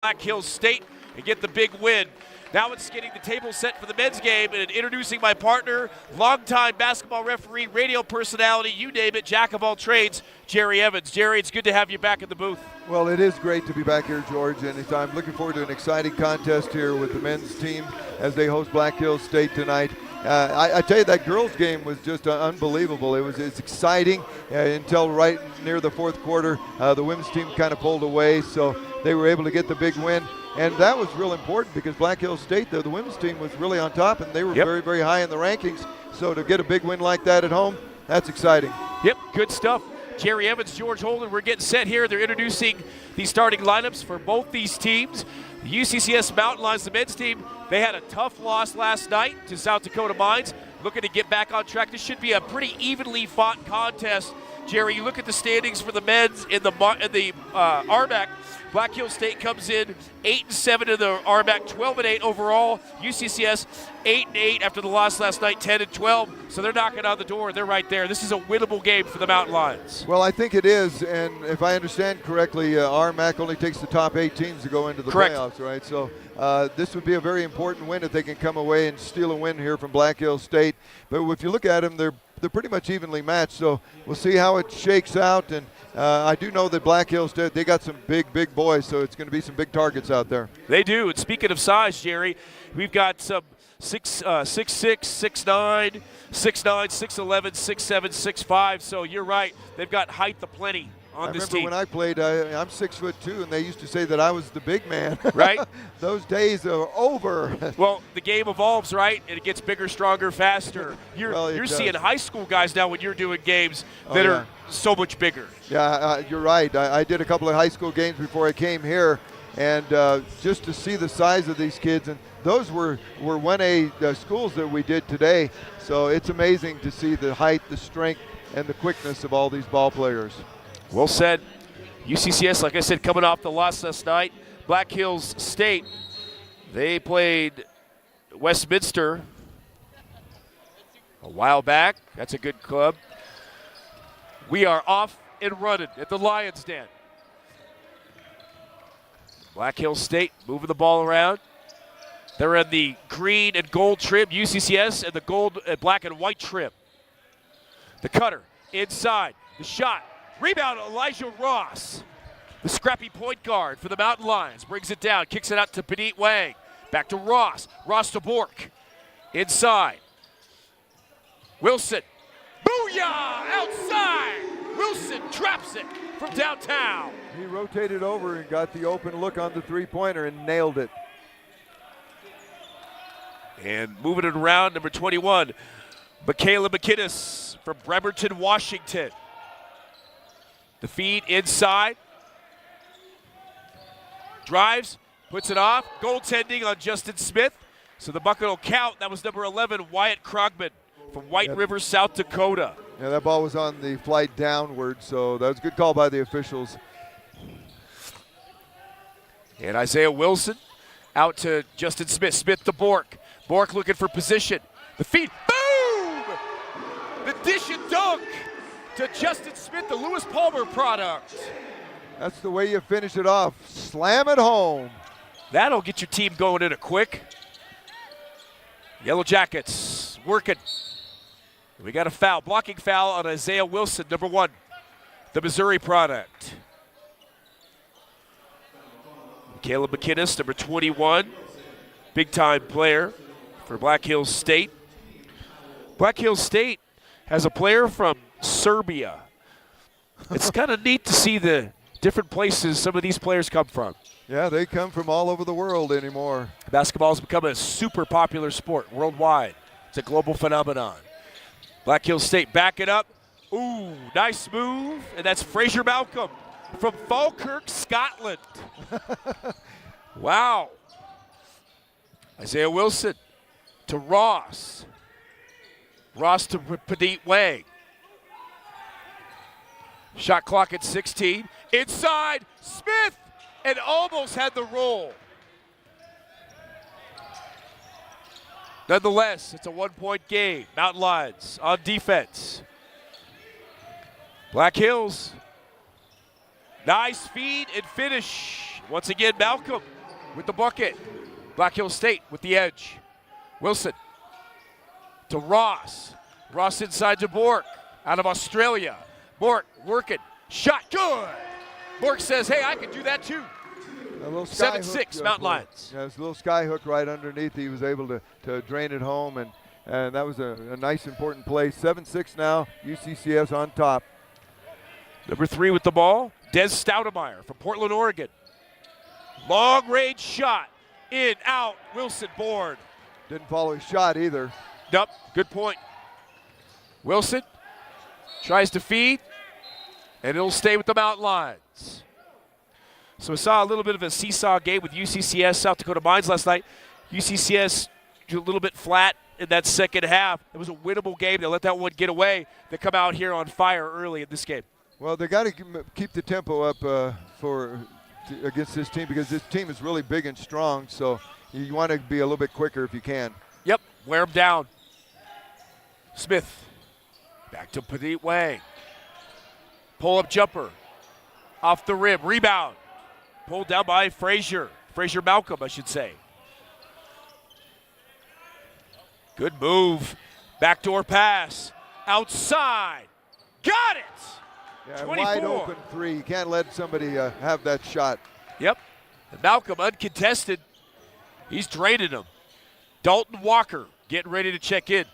Black Hills State and get the big win. Now it's getting the table set for the men's game and introducing my partner, longtime basketball referee, radio personality, you name it, jack of all trades, Jerry Evans. Jerry, it's good to have you back in the booth. Well, it is great to be back here, George, and I'm looking forward to an exciting contest here with the men's team as they host Black Hills State tonight. I tell you, that girls' game was just unbelievable. It's exciting until right near the fourth quarter. The women's team kind of pulled away, so they were able to get the big win. And that was real important because Black Hills State, the women's team, was really on top, and they were very, very high in the rankings. So to get a big win like that at home, that's exciting. Yep, good stuff. Jerry Evans, George Holden, we're getting set here. They're introducing the starting lineups for both these teams. The UCCS Mountain Lions, the men's team, they had a tough loss last night to South Dakota Mines. Looking to get back on track. This should be a pretty evenly fought contest. Jerry, you look at the standings for the men's in the RMAC. Black Hills State comes in 8-7 in the RMAC, 12-8 overall. UCCS 8-8 after the loss last night, 10-12. So they're knocking on the door. They're right there. This is a winnable game for the Mountain Lions. Well, I think it is, and if I understand correctly, RMAC only takes the top 8 teams to go into the playoffs, right? So this would be a very important win if they can come away and steal a win here from Black Hills State. But if you look at them, they're pretty much evenly matched. So we'll see how it shakes out. And I do know that Black Hills, they got some big boys, so it's going to be some big targets out there. They do. And speaking of size, Jerry, we've got some 6'6", 6'9", 6'9", 6'11", 6'7", 6'5". So you're right. They've got height aplenty on this team. When I played, I'm 6'2", and they used to say that I was the big man. Right. Those days are over. Well, the game evolves, right? And it gets bigger, stronger, faster. You're seeing high school guys now when you're doing games that are so much bigger. Yeah, you're right. I did a couple of high school games before I came here, and just to see the size of these kids, and those were 1A schools that we did today. So it's amazing to see the height, the strength, and the quickness of all these ball players. Well said. UCCS, like I said, coming off the loss last night. Black Hills State, they played Westminster a while back. That's a good club. We are off and running at the Lions Den. Black Hills State moving the ball around. They're in the green and gold trim, UCCS, and the gold, black and white trim. The cutter inside, the shot. Rebound, Elijah Ross. The scrappy point guard for the Mountain Lions. Brings it down, kicks it out to Panit Wang. Back to Ross. Ross to Bork. Inside. Wilson. Booyah! Outside! Wilson traps it from downtown. He rotated over and got the open look on the three-pointer and nailed it. And moving it around, number 21, Mikayla Mcinnis from Bremerton, Washington. The feed inside. Drives, puts it off. Goaltending on Justin Smith. So the bucket will count. That was number 11, Wyatt Krogman from White River, South Dakota. Yeah, that ball was on the flight downward, so that was a good call by the officials. And Isaiah Wilson out to Justin Smith. Smith to Bork. Bork looking for position. The feed, boom! The dish and dunk to Justin Smith, the Lewis Palmer product. That's the way you finish it off. Slam it home. That'll get your team going in a quick. Yellow Jackets working. We got a foul, blocking foul on Isaiah Wilson, number 1, the Missouri product. Mikayla Mcinnis, number 21, big-time player for Black Hills State. Black Hills State has a player from Serbia. It's kind of neat to see the different places some of these players come from. Yeah, they come from all over the world anymore. Basketball has become a super popular sport worldwide. It's a global phenomenon. Black Hills State back it up. Ooh, nice move. And that's Fraser Malcolm from Falkirk, Scotland. Wow. Isaiah Wilson to Ross. Ross to Panit Wang. Shot clock at 16. Inside, Smith, and almost had the roll. Nonetheless, it's a one-point game. Mountain Lions on defense. Black Hills, nice feed and finish. Once again, Malcolm with the bucket. Black Hills State with the edge. Wilson to Ross. Ross inside to Bork out of Australia. Bork working. Shot good. Bork says, hey, I can do that too. A little sky 7-6 hook, Mountain Lions. Yeah, there's a little sky hook right underneath. He was able to drain it home, and that was a nice, important play. 7-6 now, UCCS on top. Number 3 with the ball, Des Stoudemeyer from Portland, Oregon. Long range shot. In, out, Wilson board. Didn't follow his shot either. Nope, good point. Wilson tries to feed, and it'll stay with the Mountain Lions. So we saw a little bit of a seesaw game with UCCS, South Dakota Mines last night. UCCS a little bit flat in that second half. It was a winnable game. They let that one get away. They come out here on fire early in this game. Well, they got to keep the tempo up against this team, because this team is really big and strong. So you want to be a little bit quicker if you can. Yep, wear them down. Smith back to Petit Wang. Pull-up jumper off the rim. Rebound. Pulled down by Frazier Malcolm, I should say. Good move. Backdoor pass. Outside. Got it! Yeah, 24. wide open three. You can't let somebody have that shot. Yep. And Malcolm uncontested. He's draining them. Dalton Walker getting ready to check in.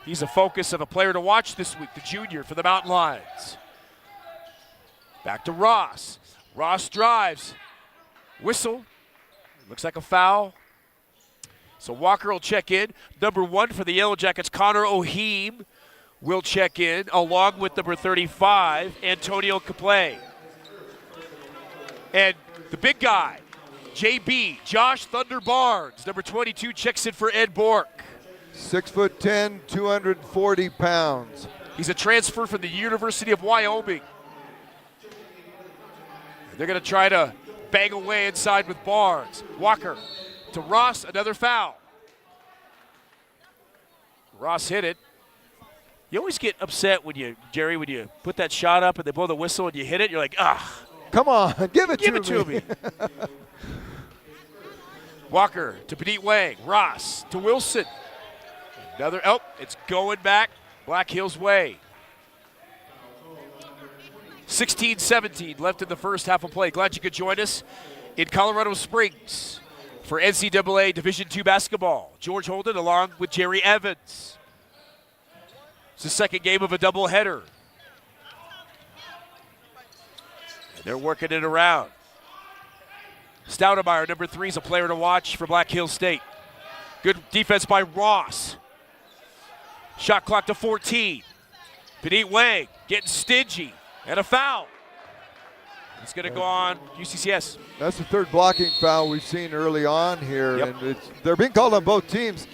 He's a focus of a player to watch this week, the junior for the Mountain Lions. Back to Ross. Ross drives. Whistle. Looks like a foul. So Walker will check in. Number 1 for the Yellow Jackets, Connor O'Heem, will check in, along with number 35, Antonio Caplay. And the big guy, JB, Josh Thunder Barnes, number 22, checks in for Ed Bork. 6'10", 240 pounds. He's a transfer from the University of Wyoming. They're going to try to bang away inside with Barnes. Walker to Ross, another foul. Ross hit it. You always get upset when you put that shot up and they blow the whistle and you hit it. You're like, ah. Come on, give it to me. Walker to Petit Wang. Ross to Wilson. It's going back Black Hills way. 16-17 left in the first half of play. Glad you could join us in Colorado Springs for NCAA Division II basketball. George Holden along with Jerry Evans. It's the second game of a doubleheader. And they're working it around. Stoudemeyer, number 3, is a player to watch for Black Hills State. Good defense by Ross. Shot clock to 14. Petit Wang getting stingy. And a foul. It's going to go on UCCS. That's the third blocking foul we've seen early on here. Yep. And they're being called on both teams,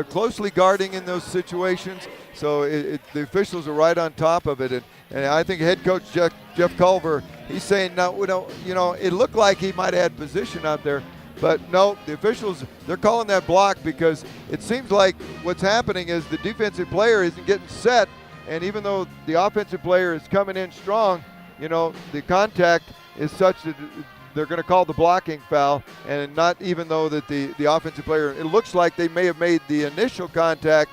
closely guarding in those situations. So the officials are right on top of it. And I think head coach Jeff Culver, he's saying, no, it looked like he might have had position out there. But no, the officials, they're calling that block because it seems like what's happening is the defensive player isn't getting set. And even though the offensive player is coming in strong, the contact is such that they're going to call the blocking foul, and not even though that the offensive player, it looks like they may have made the initial contact.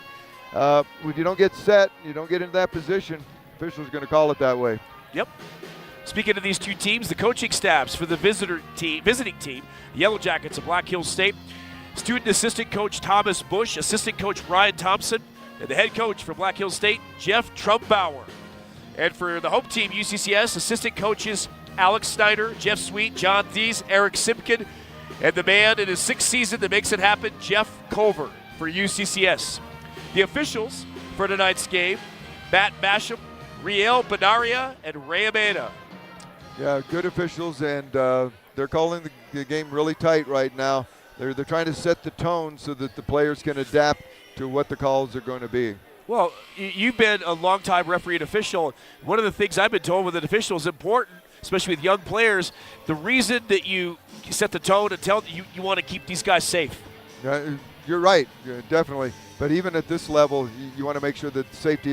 When you don't get set, you don't get into that position, officials are going to call it that way. Yep. Speaking of these two teams, the coaching staffs for the visiting team, the Yellow Jackets of Black Hills State, student assistant coach Thomas Bush, assistant coach Ryan Thompson, and the head coach for Black Hills State, Jeff Trumpbauer. And for the home team, UCCS, assistant coaches Alex Snyder, Jeff Sweet, John Dees, Eric Simpkin, and the man in his 6th season that makes it happen, Jeff Culver for UCCS. The officials for tonight's game, Matt Basham, Riel Benaria, and Ray Amena. Yeah, good officials, and they're calling the game really tight right now. They're trying to set the tone so that the players can adapt to what the calls are going to be. Well, you've been a long-time referee and official. One of the things I've been told with an official is important, especially with young players, the reason that you set the tone and tell you want to keep these guys safe. You're right, definitely. But even at this level, you want to make sure that safety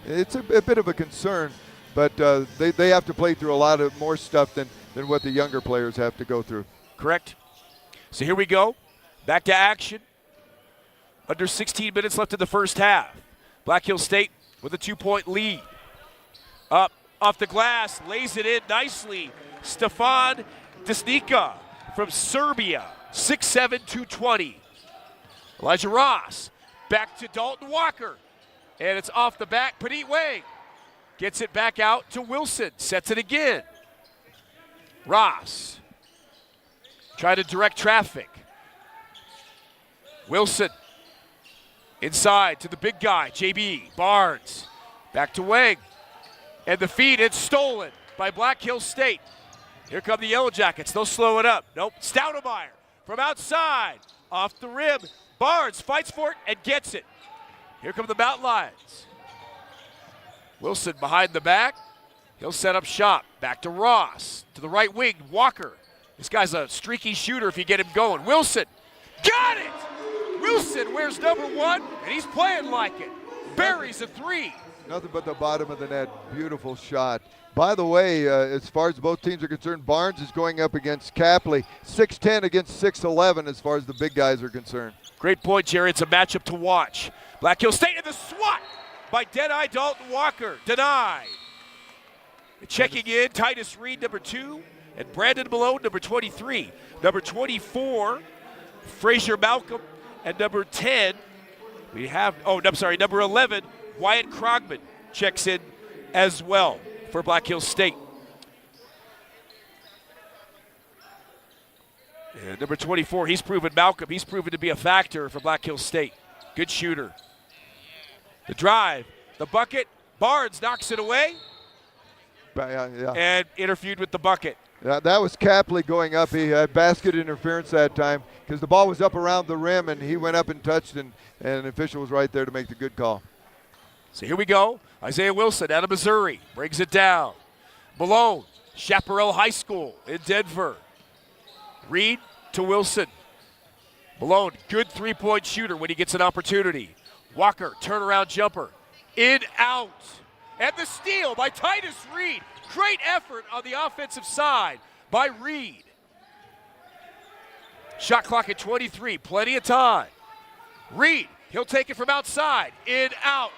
it's a bit of a concern. But they have to play through a lot of more stuff than than what the younger players have to go through. Correct. So here we go. Back to action. Under 16 minutes left in the first half. Black Hills State with a 2-point lead. Up off the glass, lays it in nicely. Stefan Desnica from Serbia, 6'7", 220. Elijah Ross back to Dalton Walker. And it's off the back. Panit Wang gets it back out to Wilson. Sets it again. Ross trying to direct traffic. Wilson inside to the big guy, JB Barnes. Back to Wang. And the feed, it's stolen by Black Hills State. Here come the Yellow Jackets. They'll slow it up. Nope. Stoudemeyer from outside. Off the rim. Barnes fights for it and gets it. Here come the Mountain Lions. Wilson behind the back. He'll set up shop. Back to Ross. To the right wing, Walker. This guy's a streaky shooter if you get him going. Wilson. Got it! Wilson wears number 1, and he's playing like it. Buries a 3. Nothing but the bottom of the net. Beautiful shot. By the way, as far as both teams are concerned, Barnes is going up against Capley. 6'10" against 6'11" as far as the big guys are concerned. Great point, Jerry. It's a matchup to watch. Black Hills State in the swat by Deadeye Dalton Walker. Denied. Checking in, Titus Reed, number 2, and Brandon Malone, number 23. Number 24, Frazier Malcolm, and number 10, we have, number 11, Wyatt Krogman checks in as well for Black Hills State. And number 24, he's proven to be a factor for Black Hills State. Good shooter. The drive, the bucket, Barnes knocks it away. And interfered with the bucket. Yeah, that was Capley going up. He had basket interference that time because the ball was up around the rim and he went up and touched, and an official was right there to make the good call. So here we go. Isaiah Wilson out of Missouri brings it down. Malone, Chaparral High School in Denver. Reed to Wilson. Malone, good three-point shooter when he gets an opportunity. Walker, turnaround jumper. In, out. And the steal by Titus Reed. Great effort on the offensive side by Reed. Shot clock at 23, plenty of time. Reed, he'll take it from outside. In, out.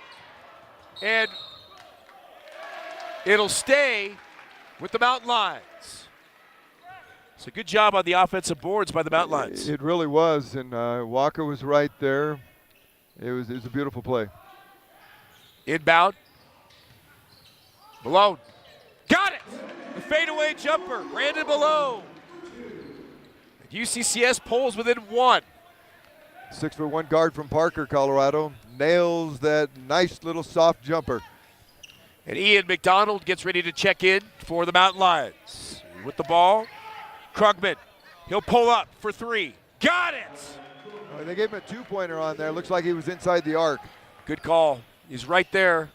And it'll stay with the Mountain Lions. So good job on the offensive boards by the Mountain Lions. It really was, and Walker was right there. It was a beautiful play. Inbound. Malone. Got it! The fadeaway jumper, Brandon Malone. UCCS pulls within 1. 6'1" guard from Parker, Colorado. Nails that nice little soft jumper. And Ian McDonald gets ready to check in for the Mountain Lions. With the ball, Krugman. He'll pull up for 3. Got it! They gave him a 2-pointer on there. Looks like he was inside the arc. Good call. He's right there.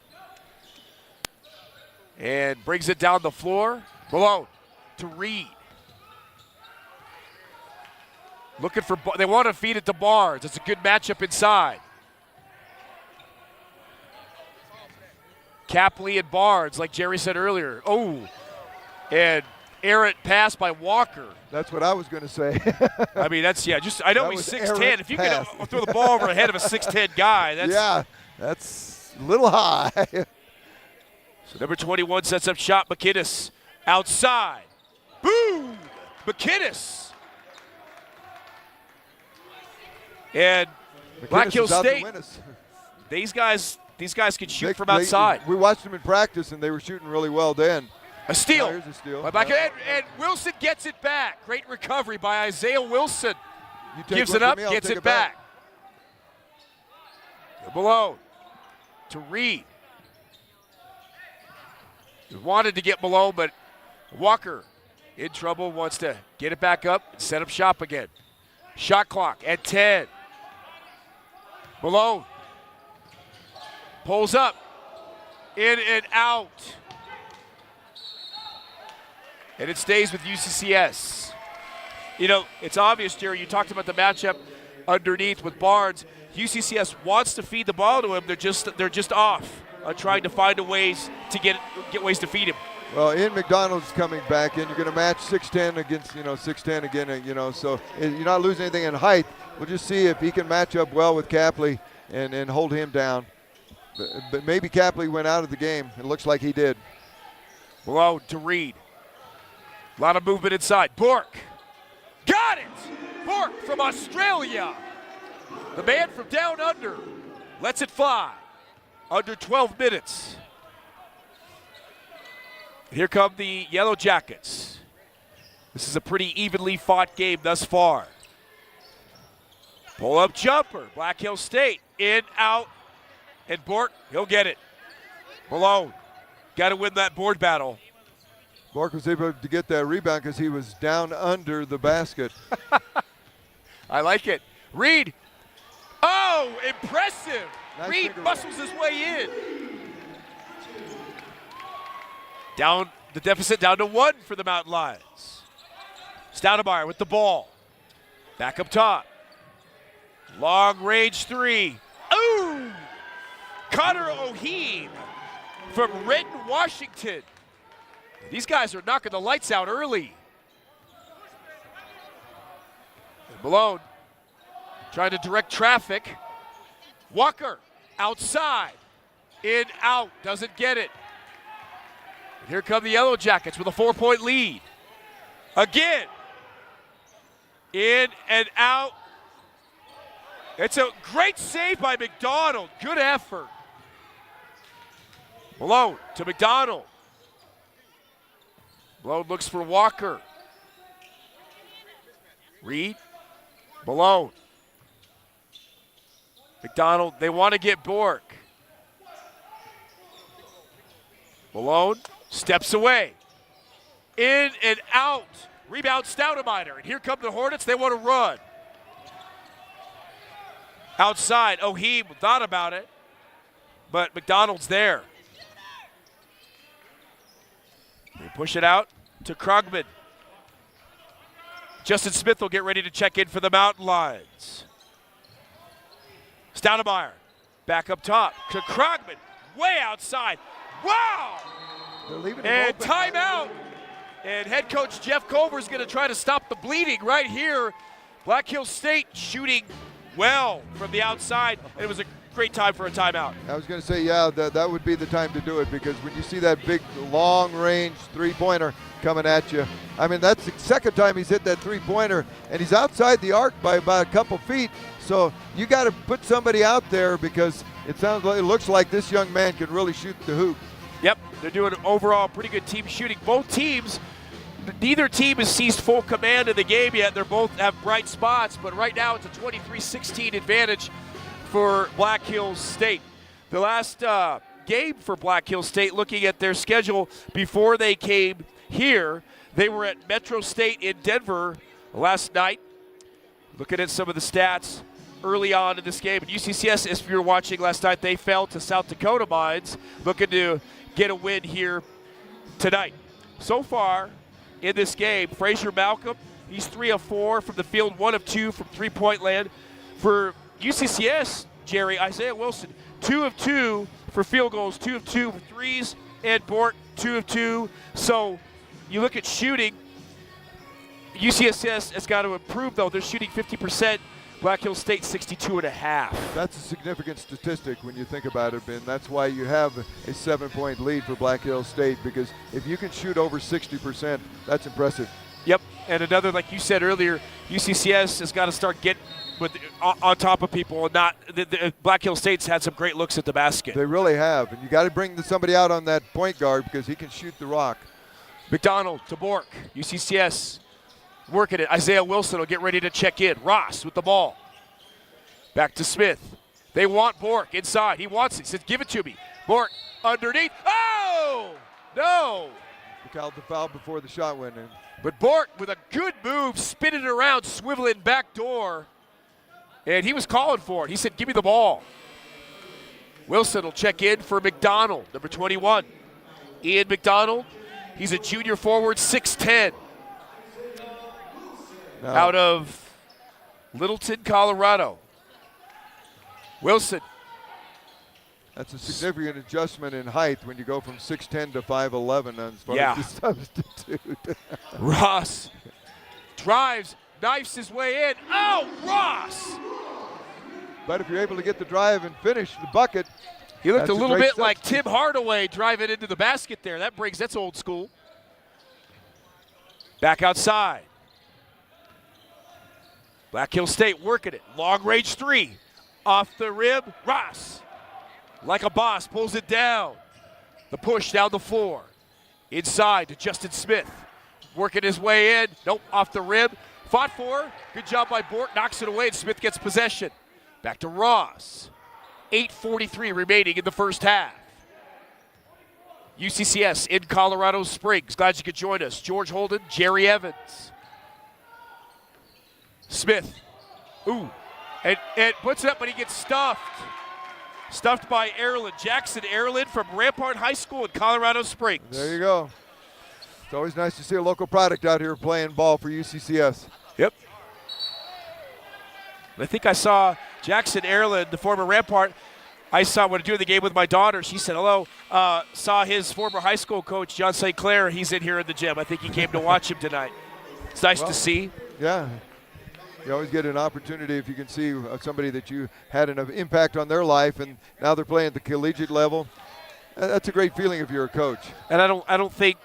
And brings it down the floor. Malone to Reed. Looking for, they want to feed it to Barnes. It's a good matchup inside. Capley and Barnes, like Jerry said earlier. Oh, and errant pass by Walker. That's what I was going to say. I mean, that's, yeah, just, I know he's 6'10". If you can throw the ball over the head of a 6'10" guy, that's. Yeah, that's a little high. So number 21 sets up shot, Mcinnis outside. Boom! Mcinnis. And Black Hills State, these guys can shoot from outside. We watched them in practice, and they were shooting really well then. A steal. Oh, here's a steal. And Wilson gets it back. Great recovery by Isaiah Wilson. Gives it up, gets it back. Malone to Reed. He wanted to get Malone, but Walker in trouble, wants to get it back up and set up shop again. Shot clock at 10. Malone pulls up, in and out. And it stays with UCCS. You know, it's obvious, Jerry, you talked about the matchup underneath with Barnes. UCCS wants to feed the ball to him. They're just off on trying to find ways to get ways to feed him. Well, Ian McDonald's coming back in. You're going to match 6'10 against, 6'10 again, so you're not losing anything in height. We'll just see if he can match up well with Capley and hold him down. But maybe Capley went out of the game. It looks like he did. Below to Reed. A lot of movement inside. Bork. Got it! Bork from Australia. The man from down under lets it fly. Under 12 minutes. Here come the Yellow Jackets. This is a pretty evenly fought game thus far. Pull-up jumper. Black Hills State. In, out. And Bork, he'll get it. Malone. Got to win that board battle. Bork was able to get that rebound because he was down under the basket. I like it. Reed. Oh, impressive. Nice Reed muscles his way in. Down the deficit down to 1 for the Mountain Lions. Stoudemire with the ball. Back up top. Long range 3. Ooh! Connor O'Heem from Renton, Washington. These guys are knocking the lights out early. And Malone trying to direct traffic. Walker outside. In, out. Doesn't get it. And here come the Yellow Jackets with a 4-point lead. Again. In and out. It's a great save by McDonald. Good effort. Malone to McDonald. Malone looks for Walker. Reed. Malone. McDonald, they want to get Bork. Malone steps away. In and out. Rebound Stoudemire. And here come the Hornets. They want to run. Outside, O'Heem thought about it, but McDonald's there. They push it out to Krugman. Justin Smith will get ready to check in for the Mountain Lions. Stoudemire back up top to Krugman, way outside. Wow! And timeout. And head coach Jeff Culver is going to try to stop the bleeding right here. Black Hills State shooting well from the outside, and it was a great time for a timeout. I was going to say, yeah, that would be the time to do it, because when you see that big long-range three-pointer coming at you, I mean, that's the second time he's hit that three-pointer, and he's outside the arc by about a couple feet, so you got to put somebody out there, because it looks like this young man can really shoot the hoop. Yep, they're doing overall pretty good team shooting. Both teams, neither team has seized full command of the game yet. They both have bright spots, but right now it's a 23-16 advantage for Black Hills State. The last game for Black Hills State, looking at their schedule before they came here, they were at Metro State in Denver last night. Looking at some of the stats early on in this game. And UCCS, if you were watching last night, they fell to South Dakota Mines, looking to get a win here tonight. So far in this game, Frazier Malcolm, he's 3 of 4 from the field, 1 of 2 from three-point land. For UCCS, Jerry, Isaiah Wilson, 2 of 2 for field goals, 2 of 2 for threes, and Bork, 2 of 2. So you look at shooting, UCSS has got to improve, though. They're shooting 50%. Black Hills State 62.5. That's a significant statistic when you think about it, Ben. That's why you have a 7-point lead for Black Hills State, because if you can shoot over 60%, that's impressive. Yep, and another, like you said earlier, UCCS has got to start getting on top of people, and not the Black Hills State's had some great looks at the basket. They really have, and you got to bring somebody out on that point guard because he can shoot the rock. McDonald to Bork, UCCS. Working it. Isaiah Wilson will get ready to check in. Ross with the ball. Back to Smith. They want Bork inside. He wants it. He says, give it to me. Bork underneath. Oh! No! He called the foul before the shot went in. But Bork with a good move, spinning around, swiveling back door. And he was calling for it. He said, give me the ball. Wilson will check in for McDonald, number 21. Ian McDonald. He's a junior forward, 6'10". No. Out of Littleton, Colorado. Wilson. That's a significant adjustment in height when you go from 6'10 to 5'11 as far Yeah. as the substitute. Ross drives, knifes his way in. Oh, Ross! But if you're able to get the drive and finish the bucket, He looked that's a little great bit like substitute. Tim Hardaway driving into the basket there. That's old school. Back outside. Black Hills State working it. Long range three. Off the rim. Ross, like a boss, pulls it down. The push down the floor. Inside to Justin Smith. Working his way in. Nope, off the rim. Fought for. Good job by Bort. Knocks it away, and Smith gets possession. Back to Ross. 8:43 remaining in the first half. UCCS in Colorado Springs. Glad you could join us. George Holden, Jerry Evans. Smith. Ooh. And puts it up, but he gets stuffed. Stuffed by Erlin. Jackson Erlin from Rampart High School in Colorado Springs. There you go. It's always nice to see a local product out here playing ball for UCCS. Yep. I think I saw Jackson Erlin, the former Rampart. I saw when doing the game with my daughter. She said hello. Saw his former high school coach, John St. Clair. He's in here in the gym. I think he came to watch him tonight. It's nice to see. Yeah. You always get an opportunity if you can see somebody that you had an impact on their life, and now they're playing at the collegiate level. That's a great feeling if you're a coach. And I don't think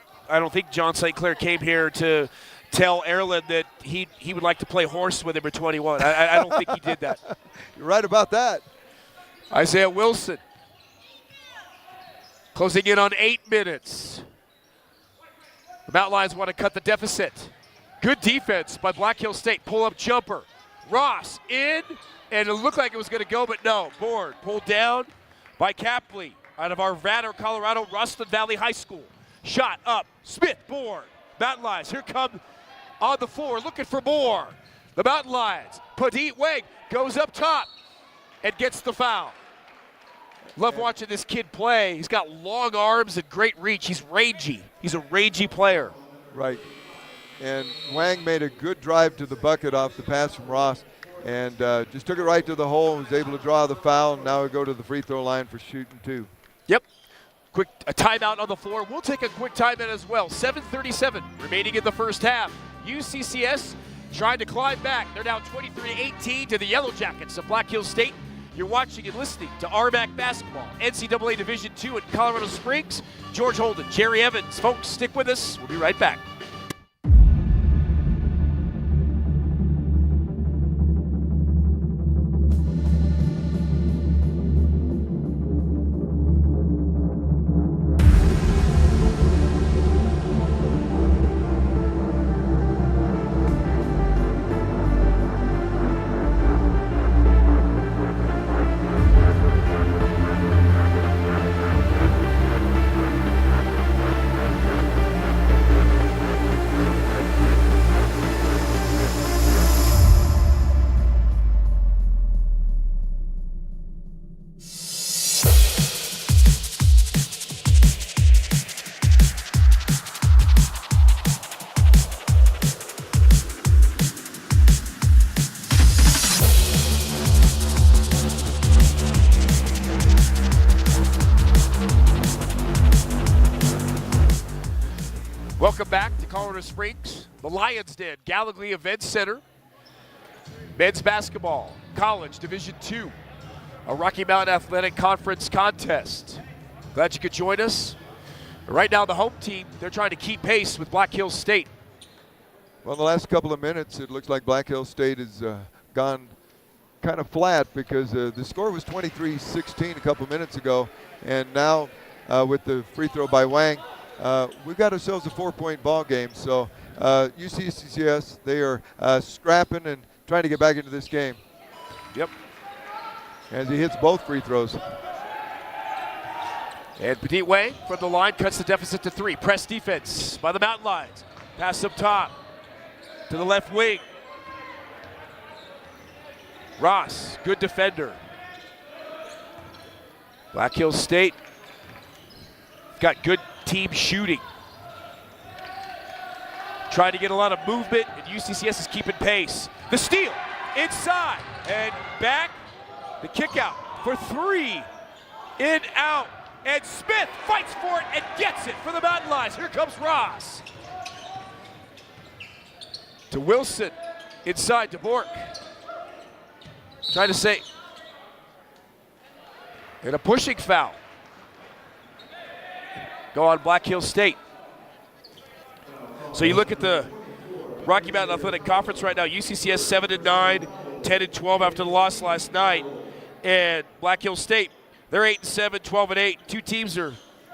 John St. Clair came here to tell Erlin that he would like to play horse with him at 21. I don't think he did that. You're right about that. Isaiah Wilson closing in on 8 minutes. The Mountain Lions want to cut the deficit. Good defense by Black Hills State. Pull-up jumper. Ross in, and it looked like it was going to go, but no. Board pulled down by Capley out of Arvada, Colorado, Ruston Valley High School. Shot up. Smith, board. Mountain Lions, here come on the floor, looking for more. The Mountain Lions. Padit Wang goes up top and gets the foul. Love watching this kid play. He's got long arms and great reach. He's rangy. He's a rangy player. Right. And Wang made a good drive to the bucket off the pass from Ross, and just took it right to the hole and was able to draw the foul. Now we go to the free throw line for shooting two. Yep. Quick a timeout on the floor. We'll take a quick timeout as well. 7:37 remaining in the first half. UCCS trying to climb back. They're now 23-18 to the Yellow Jackets of Black Hills State. You're watching and listening to RMAC Basketball, NCAA Division II in Colorado Springs. George Holden, Jerry Evans. Folks, stick with us. We'll be right back. Welcome back to Colorado Springs, the Lions Den, Gallagher Event Center. Men's basketball, college Division II, a Rocky Mountain Athletic Conference contest. Glad you could join us. Right now, the home team, they're trying to keep pace with Black Hills State. Well, in the last couple of minutes, it looks like Black Hills State has gone kind of flat because the score was 23-16 a couple minutes ago, and now with the free throw by Wang, we've got ourselves a 4-point ball game. So UCCS, they are scrapping and trying to get back into this game. Yep. As he hits both free throws. And Padit Wang from the line cuts the deficit to 3. Press defense by the Mountain Lions. Pass up top to the left wing. Ross, good defender. Black Hills State got good team shooting. Trying to get a lot of movement, and UCCS is keeping pace. The steal, inside, and back. The kick out for 3. In, out, and Smith fights for it and gets it for the Mountain Lions. Here comes Ross. To Wilson, inside to Bork. Trying to say, and a pushing foul. Go on Black Hills State. So you look at the Rocky Mountain Athletic Conference right now, UCCS 7-9, 10-12 after the loss last night. And Black Hills State, they're 8-7, 12-8. Two teams are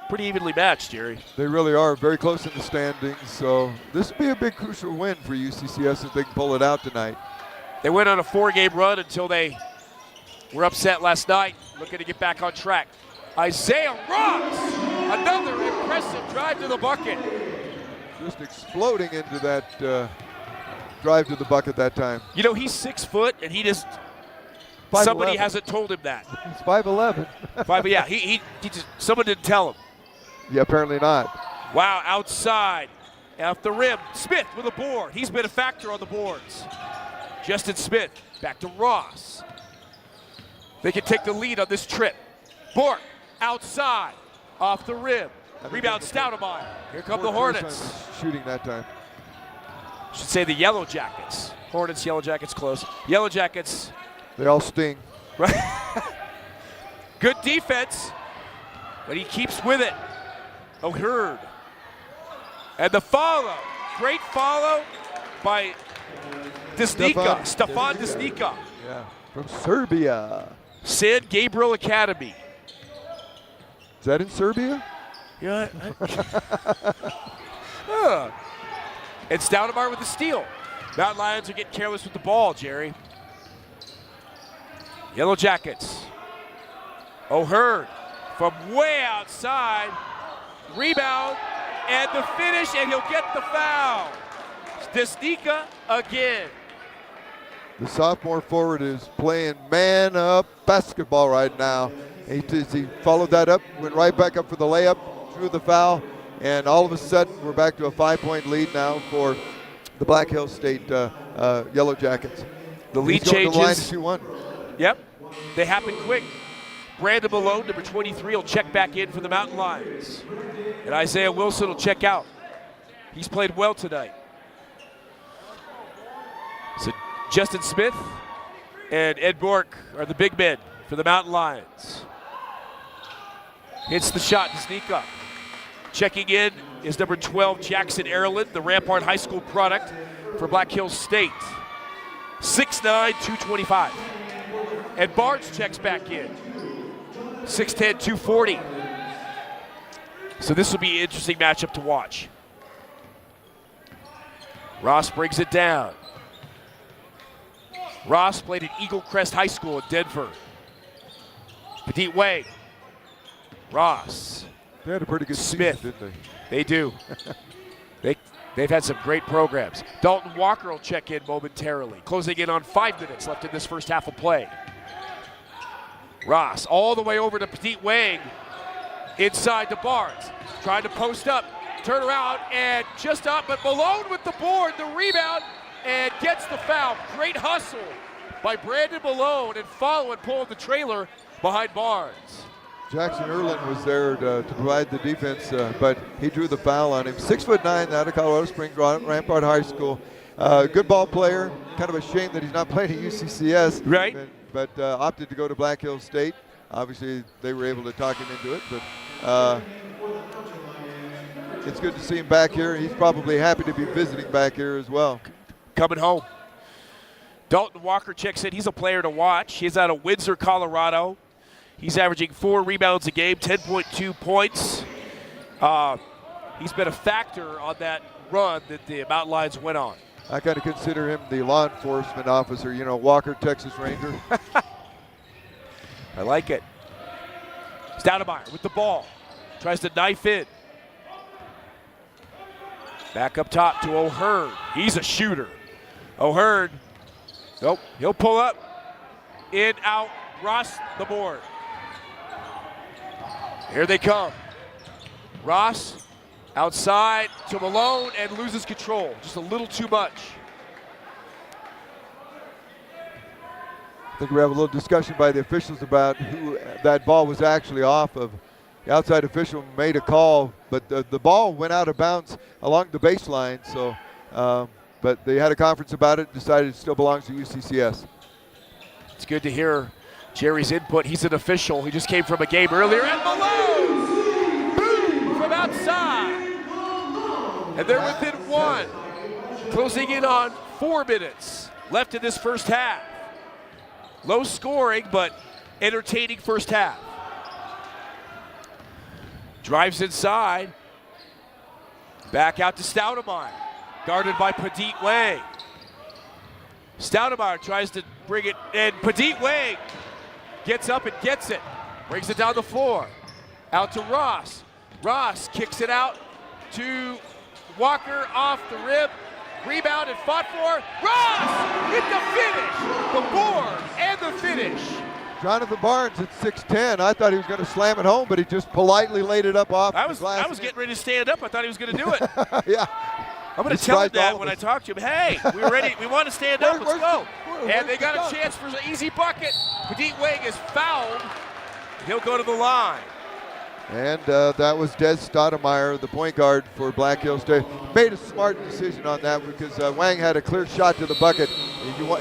pretty evenly matched, Jerry. They really are very close in the standings. So this will be a big crucial win for UCCS if they can pull it out tonight. They went on a 4-game run until they were upset last night, looking to get back on track. Isaiah Ross, another impressive drive to the bucket. Just exploding into that drive to the bucket that time. You know, he's 6 foot, and he just, 5'11". somebody hasn't told him that. He's 5'11". Yeah, he just, someone didn't tell him. Yeah, apparently not. Wow, outside, off the rim, Smith with a board. He's been a factor on the boards. Justin Smith, back to Ross. They can take the lead on this trip. Bork, outside, off the rim. Rebound, Stoudemire. Here come the Hornets. Shooting that time. Should say the Yellow Jackets. Hornets, Yellow Jackets close. Yellow Jackets. They all sting. Right. Good defense, but he keeps with it. O'Herd. And the follow. Great follow by Desnica. Stefan Desnica. Yeah, from Serbia. San Gabriel Academy. Is that in Serbia? Yeah. And Stoudemire with the steal. Mountain Lions are getting careless with the ball, Jerry. Yellow Jackets. O'Herd from way outside. Rebound and the finish, and he'll get the foul. Desnica again. The sophomore forward is playing man-up basketball right now. He followed that up, went right back up for the layup, drew the foul, and all of a sudden we're back to a 5-point lead now for the Black Hills State Yellow Jackets. The lead changes. changes. To the line 2-1. Yep, they happen quick. Brandon Malone, number 23, will check back in for the Mountain Lions. And Isaiah Wilson will check out. He's played well tonight. So Justin Smith and Ed Bork are the big men for the Mountain Lions. Hits the shot to sneak up. Checking in is number 12, Jackson Erland, the Rampart High School product for Black Hills State. 6'9", 225. And Barnes checks back in. 6'10", 240. So this will be an interesting matchup to watch. Ross brings it down. Ross played at Eagle Crest High School in Denver. Petit Wang. Ross. They had a pretty good Smith. season, didn't They do. They've had some great programs. Dalton Walker will check in momentarily, closing in on 5 minutes left in this first half of play. Ross all the way over to Petit Wang, inside to Barnes, trying to post up, turn around, and just up, but Malone with the board, the rebound, and gets the foul. Great hustle by Brandon Malone, and following, pulling the trailer behind Barnes. Jackson Erland was there to provide the defense, but he drew the foul on him. 6'9", out of Colorado Springs, Rampart High School. Good ball player. Kind of a shame that he's not playing at UCCS. Right. But opted to go to Black Hills State. Obviously, they were able to talk him into it, but it's good to see him back here. He's probably happy to be visiting back here as well. Coming home. Dalton Walker checks in. He's a player to watch. He's out of Windsor, Colorado. He's averaging 4 rebounds a game, 10.2 points. He's been a factor on that run that the Mountain Lions went on. I kind of consider him the law enforcement officer, you know, Walker, Texas Ranger. I like it. Stoudemire with the ball. Tries to knife in. Back up top to O'Herd. He's a shooter. O'Herd. Nope. He'll pull up. In, out. Ross, the board. Here they come. Ross outside to Malone and loses control. Just a little too much. think we have a little discussion by the officials about who that ball was actually off of. The outside official made a call, but the ball went out of bounds along the baseline. So, but they had a conference about it, decided it still belongs to UCCS. It's good to hear Jerry's input. He's an official. He just came from a game earlier. And Malone! Boom! From outside. And they're within one. Closing in on 4 minutes left in this first half. Low scoring, but entertaining first half. Drives inside. Back out to Stoudemire. Guarded by Padit Wang. Stoudemire tries to bring it, and Padit Wang gets up and gets it. Brings it down the floor. Out to Ross. Ross kicks it out to Walker off the rib. Rebound and fought for. Ross with the finish. The board and the finish. Jonathan Barnes at 6'10". I thought he was going to slam it home, but he just politely laid it up off the glass. I was getting ready to stand up. I thought he was going to do it. Yeah. I'm going to tell him that when I talk to him. Hey, we're ready. We want to stand up. Let's go. And they got a chance for an easy bucket. Padit Wang is fouled. He'll go to the line. And that was Des Stoudemire, the point guard for Black Hills State. Made a smart decision on that because Wang had a clear shot to the bucket.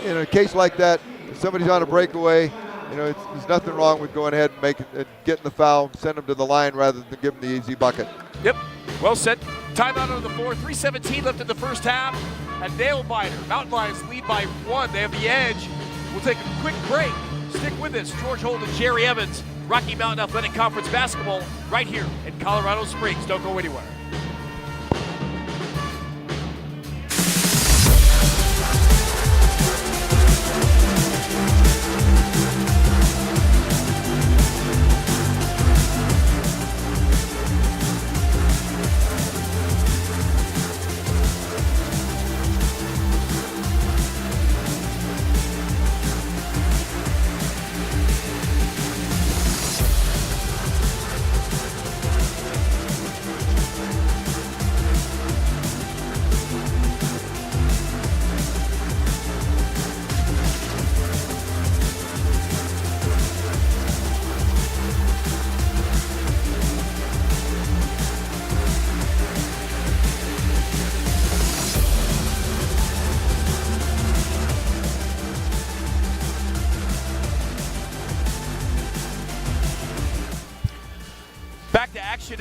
In a case like that, if somebody's on a breakaway, you know, there's nothing wrong with going ahead and getting the foul, send them to the line rather than give them the easy bucket. Yep, well said. Timeout on the floor, 3:17 left in the first half. A nail-biter. Mountain Lions lead by 1. They have the edge. We'll take a quick break. Stick with us. George Holden, Jerry Evans, Rocky Mountain Athletic Conference basketball right here in Colorado Springs. Don't go anywhere.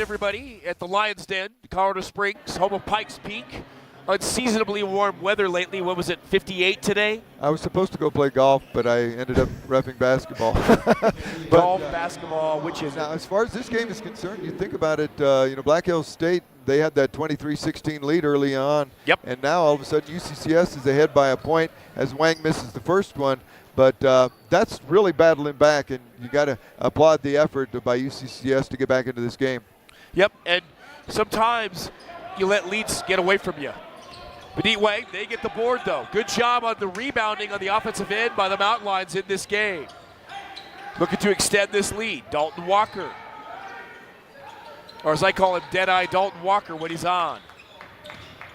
Everybody at the Lions Den, Colorado Springs, home of Pikes Peak. Unseasonably warm weather lately. What was it, 58 today? I was supposed to go play golf, but I ended up reffing basketball. Golf, basketball, which is now, as far as this game is concerned, you think about it, you know, Black Hills State, they had that 23-16 lead early on. Yep. And now all of a sudden UCCS is ahead by a point as Wang misses the first one. But that's really battling back, and you got to applaud the effort by UCCS to get back into this game. Yep, and sometimes you let leads get away from you. Padit Wang, they get the board though. Good job on the rebounding on the offensive end by the Mountain Lions in this game. Looking to extend this lead. Dalton Walker, or as I call him, Deadeye Dalton Walker when he's on.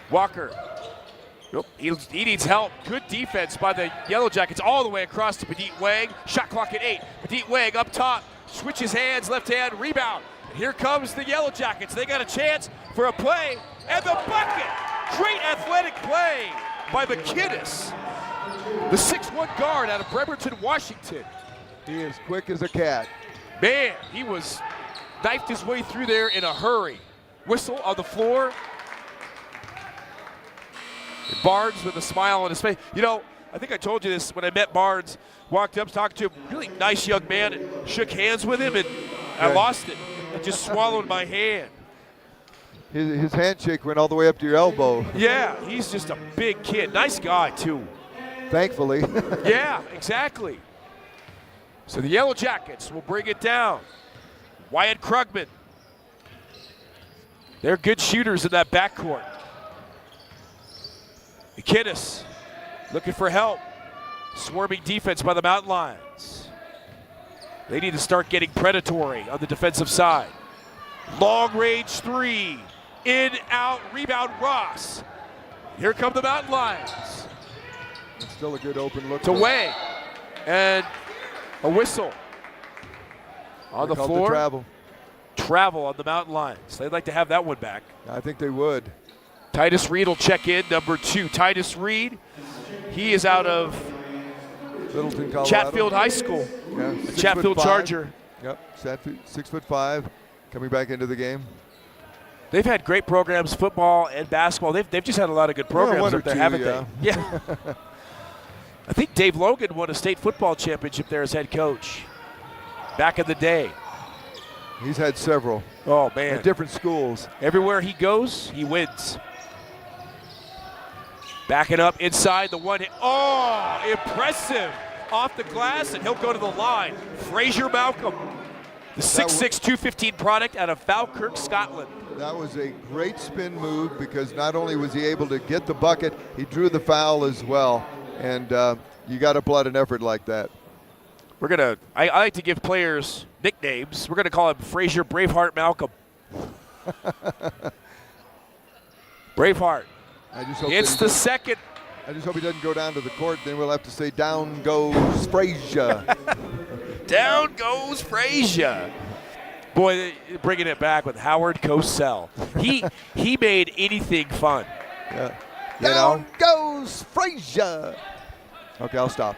Walker, he needs help. Good defense by the Yellow Jackets all the way across to Padit Wang. Shot clock at 8. Padit Wang up top, switches hands, left hand, rebound. Here comes the Yellow Jackets. They got a chance for a play, and the bucket! Great athletic play by Mcinnis, the 6'1" guard out of Bremerton, Washington. He is quick as a cat. Man, he was knifed his way through there in a hurry. Whistle on the floor. And Barnes with a smile on his face. You know, I think I told you this when I met Barnes. Walked up, talked to him, really nice young man, and shook hands with him, and I lost it. I just swallowed my hand. His handshake went all the way up to your elbow. Yeah, he's just a big kid. Nice guy, too. Thankfully. Yeah, exactly. So the Yellow Jackets will bring it down. Wyatt Krugman. They're good shooters in that backcourt. Mcinnis looking for help. Swarming defense by the Mountain Lions. They need to start getting predatory on the defensive side. Long range 3. In, out, rebound Ross. Here come the Mountain Lions. It's still a good open look. To Wang. And a whistle on the floor. Travel on the Mountain Lions. They'd like to have that one back. I think they would. Titus Reed will check in, number 2. Titus Reed, he is out of Littleton, Colorado. Chatfield High School. Yeah, Chatfield Charger. Yep, 6'5", coming back into the game. They've had great programs, football and basketball. They've just had a lot of good programs up there, haven't they? Yeah. I think Dave Logan won a state football championship there as head coach back in the day. He's had several. Oh, man. At different schools. Everywhere he goes, he wins. Backing up inside the one hit. Oh, impressive. Off the glass, and he'll go to the line. Fraser Malcolm, the 6'6", 215 product out of Falkirk, Scotland. That was a great spin move because not only was he able to get the bucket, he drew the foul as well. And you got to applaud an effort like that. We're going to, I like to give players nicknames. We're going to call him Fraser Braveheart Malcolm. Braveheart. I just hope it's the second. I just hope he doesn't go down to the court. Then we'll have to say, down goes Frazier. Down goes Frazier. Boy, bringing it back with Howard Cosell. He made anything fun. Yeah. Down goes Frazier. Okay, I'll stop.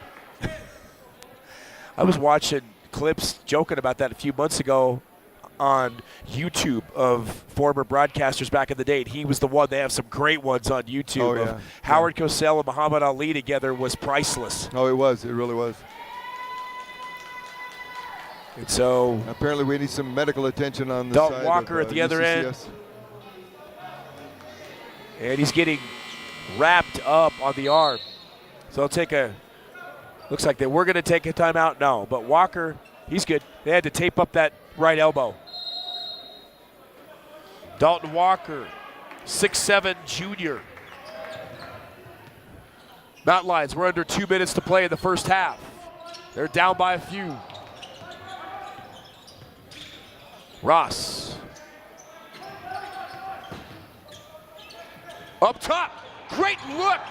I was watching clips joking about that a few months ago on YouTube of former broadcasters back in the day. And he was the one. They have some great ones on YouTube. Oh, yeah. Howard Cosell and Muhammad Ali together was priceless. Oh, it was. It really was. And so apparently we need some medical attention on the Dalton side Walker of, at the other UCCS. end. And he's getting wrapped up on the arm. So they'll take a, looks like they were going to take a timeout. No, but Walker, he's good. They had to tape up that right elbow. Dalton Walker, 6'7" junior. Mountain Lions, we're under 2 minutes to play in the first half. They're down by a few. Ross. Up top, great look,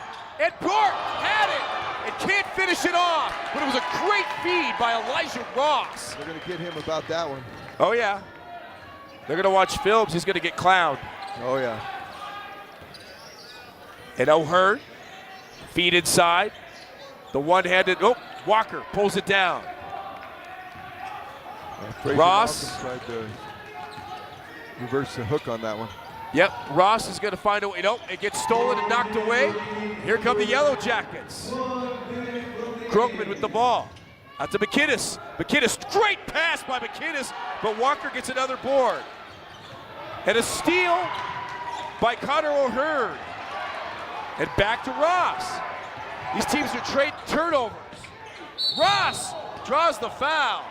and Bart had it and can't finish it off, but it was a great feed by Elijah Ross. They're going to get him about that one. Oh, yeah. They're going to watch films. He's going to get clowned. Oh, yeah. And O'Hearn, feed inside. The one-handed, oh, Walker pulls it down. Ross. Tried to reverse the hook on that one. Yep, Ross is going to find a way. Nope, it gets stolen and knocked away. Here come the Yellow Jackets. Krogman with the ball. Out to McInnis. McInnis, great pass by McInnis, but Walker gets another board. And a steal by Connor O'Hearn. And back to Ross. These teams are trading turnovers. Ross draws the foul.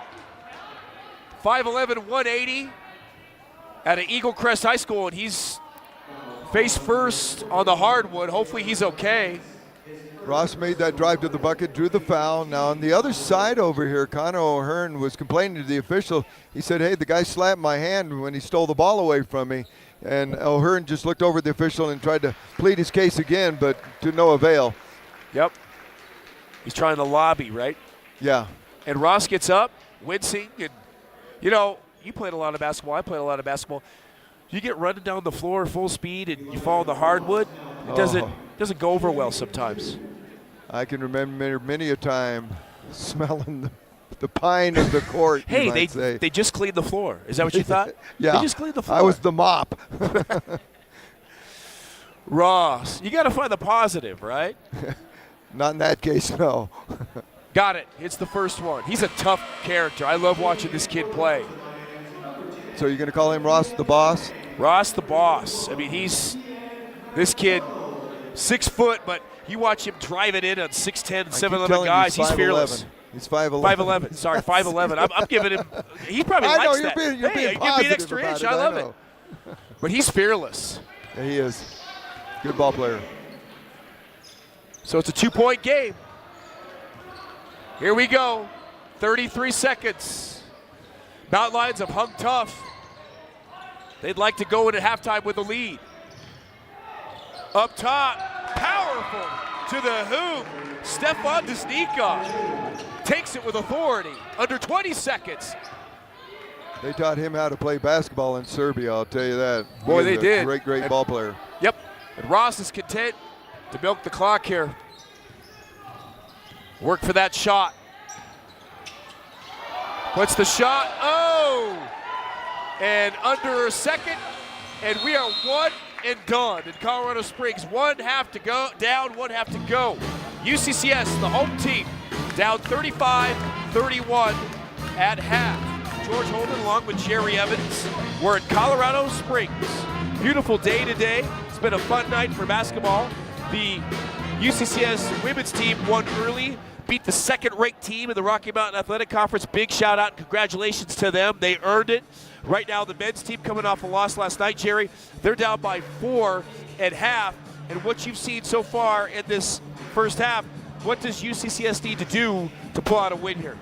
5'11", 180 out of Eagle Crest High School, and he's face first on the hardwood. Hopefully he's okay. Ross made that drive to the bucket, drew the foul. Now on the other side over here, Connor O'Hearn was complaining to the official. He said, hey, the guy slapped my hand when he stole the ball away from me. And O'Hearn just looked over at the official and tried to plead his case again, but to no avail. Yep. He's trying to lobby, right? Yeah. And Ross gets up, wincing, and you know, you played a lot of basketball. I played a lot of basketball. You get running down the floor full speed and you fall on the hardwood. It doesn't go over well sometimes. I can remember many a time smelling the pine of the court. Hey, they just cleaned the floor. Is that what you thought? Yeah. They just cleaned the floor. I was the mop. Ross, you got to find the positive, right? Not in that case, no. Got it. It's the first one. He's a tough character. I love watching this kid play. So you're going to call him Ross the Boss? Ross the Boss. I mean, this kid, 6 foot, but you watch him drive it in on 6'10", 7'11" guys. He's fearless. He's 5'11". 5'11". Sorry, 5'11". I'm giving him. He probably I likes know, that. You're being give me an extra about inch. it, I love it. But he's fearless. Yeah, he is. Good ball player. So it's a 2-point game. Here we go. 33 seconds. Mountain Lions have hung tough. They'd like to go in at halftime with a lead. Up top, powerful to the hoop. Stefan Desnikov. takes it with authority. Under 20 seconds. They taught him how to play basketball in Serbia, I'll tell you that. Boy, they did. Great ball player. Yep. And Ross is content to milk the clock here. Work for that shot. Puts the shot. Oh! And under a second, and we are one and done in Colorado Springs. 1 half to go, down, 1 half to go. UCCS, the home team, down 35-31 at half. George Holden along with Jerry Evans. We're in Colorado Springs. Beautiful day today. It's been a fun night for basketball. The UCCS women's team won early, beat the second-ranked team in the Rocky Mountain Athletic Conference. Big shout out and congratulations to them. They earned it. Right now, the men's team coming off a loss last night, Jerry, they're down by 4 at half. And what you've seen so far in this first half, what does UCCS need to do to pull out a win here?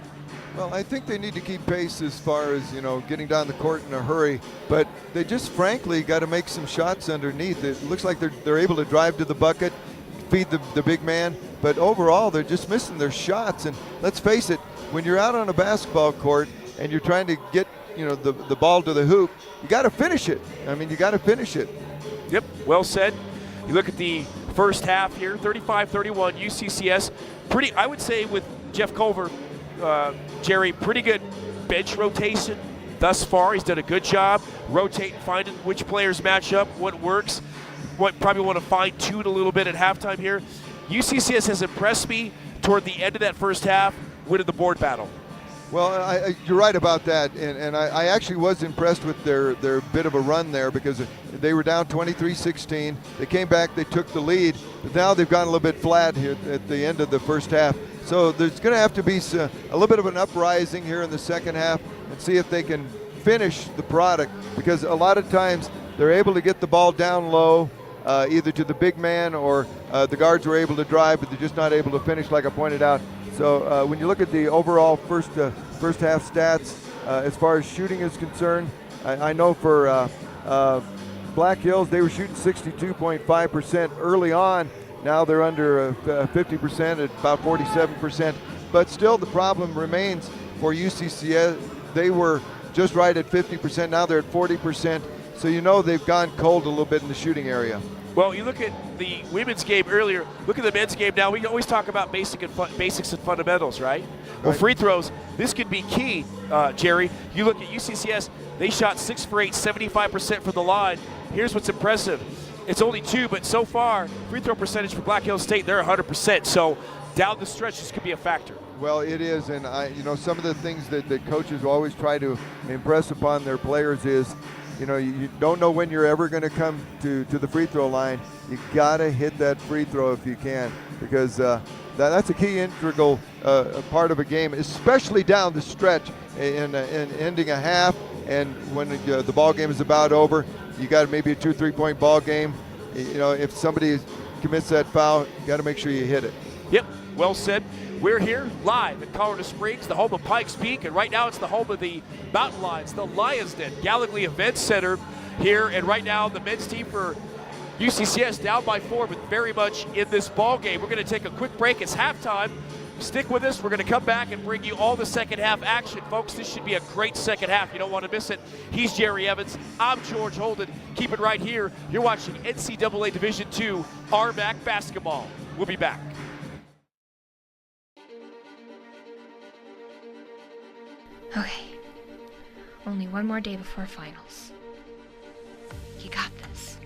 Well, I think they need to keep pace as far as, getting down the court in a hurry, but they just frankly got to make some shots underneath. It looks like they're able to drive to the bucket, feed the big man, but overall they're just missing their shots. And let's face it, when you're out on a basketball court and you're trying to get the ball to the hoop, you got to finish it. I mean, you got to finish it. Yep, well said. You look at the first half here, 35-31 UCCS. Pretty, I would say, with Jeff Culver, Jerry, pretty good bench rotation thus far. He's done a good job rotating, finding which players match up, what works, what probably want to fine-tune a little bit at halftime here. UCCS has impressed me toward the end of that first half, winning the board battle. Well, you're right about that, and I actually was impressed with their bit of a run there because they were down 23-16. They came back, they took the lead, but now they've gone a little bit flat here at the end of the first half. So there's going to have to be a little bit of an uprising here in the second half and see if they can finish the product, because a lot of times they're able to get the ball down low, either to the big man or the guards were able to drive, but they're just not able to finish, like I pointed out. So when you look at the overall first half stats, as far as shooting is concerned, I know for Black Hills, they were shooting 62.5% early on. Now they're under 50% at about 47%. But still the problem remains for UCCS. They were just right at 50%. Now they're at 40%. So they've gone cold a little bit in the shooting area. Well, you look at the women's game earlier, look at the men's game now. We always talk about basics and fundamentals, right? Well, free throws, this could be key, Jerry. You look at UCCS, they shot 6 for 8, 75% from the line. Here's what's impressive. It's only 2, but so far, free throw percentage for Black Hills State, they're 100%. So down the stretch, this could be a factor. Well, it is, and some of the things that coaches always try to impress upon their players is, you don't know when you're ever going to come to the free throw line. You got to hit that free throw if you can, because that's a key integral part of a game, especially down the stretch in ending a half, and when the ball game is about over. You got maybe a 2-3 point ball game. If somebody commits that foul, you got to make sure you hit it. Yep, well said. We're here live at Colorado Springs, the home of Pikes Peak, and right now it's the home of the Mountain Lions, the Lions Den, Gallagly Event Center here. And right now the men's team for UCCS down by 4, but very much in this ball game. We're going to take a quick break. It's halftime. Stick with us. We're going to come back and bring you all the second half action. Folks, this should be a great second half. You don't want to miss it. He's Jerry Evans. I'm George Holden. Keep it right here. You're watching NCAA Division II RMAC basketball. We'll be back. Okay, only one more day before finals. You got this.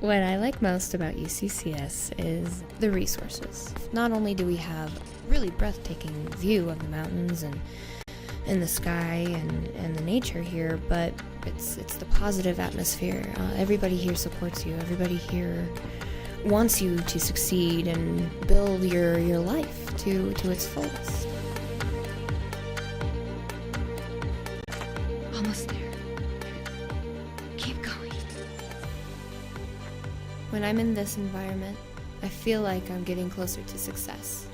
What I like most about UCCS is the resources. Not only do we have really breathtaking view of the mountains and the sky and the nature here, but it's the positive atmosphere. Everybody here supports you. Everybody here wants you to succeed and build your life to its fullest. Almost there. Keep going. When I'm in this environment, I feel like I'm getting closer to success.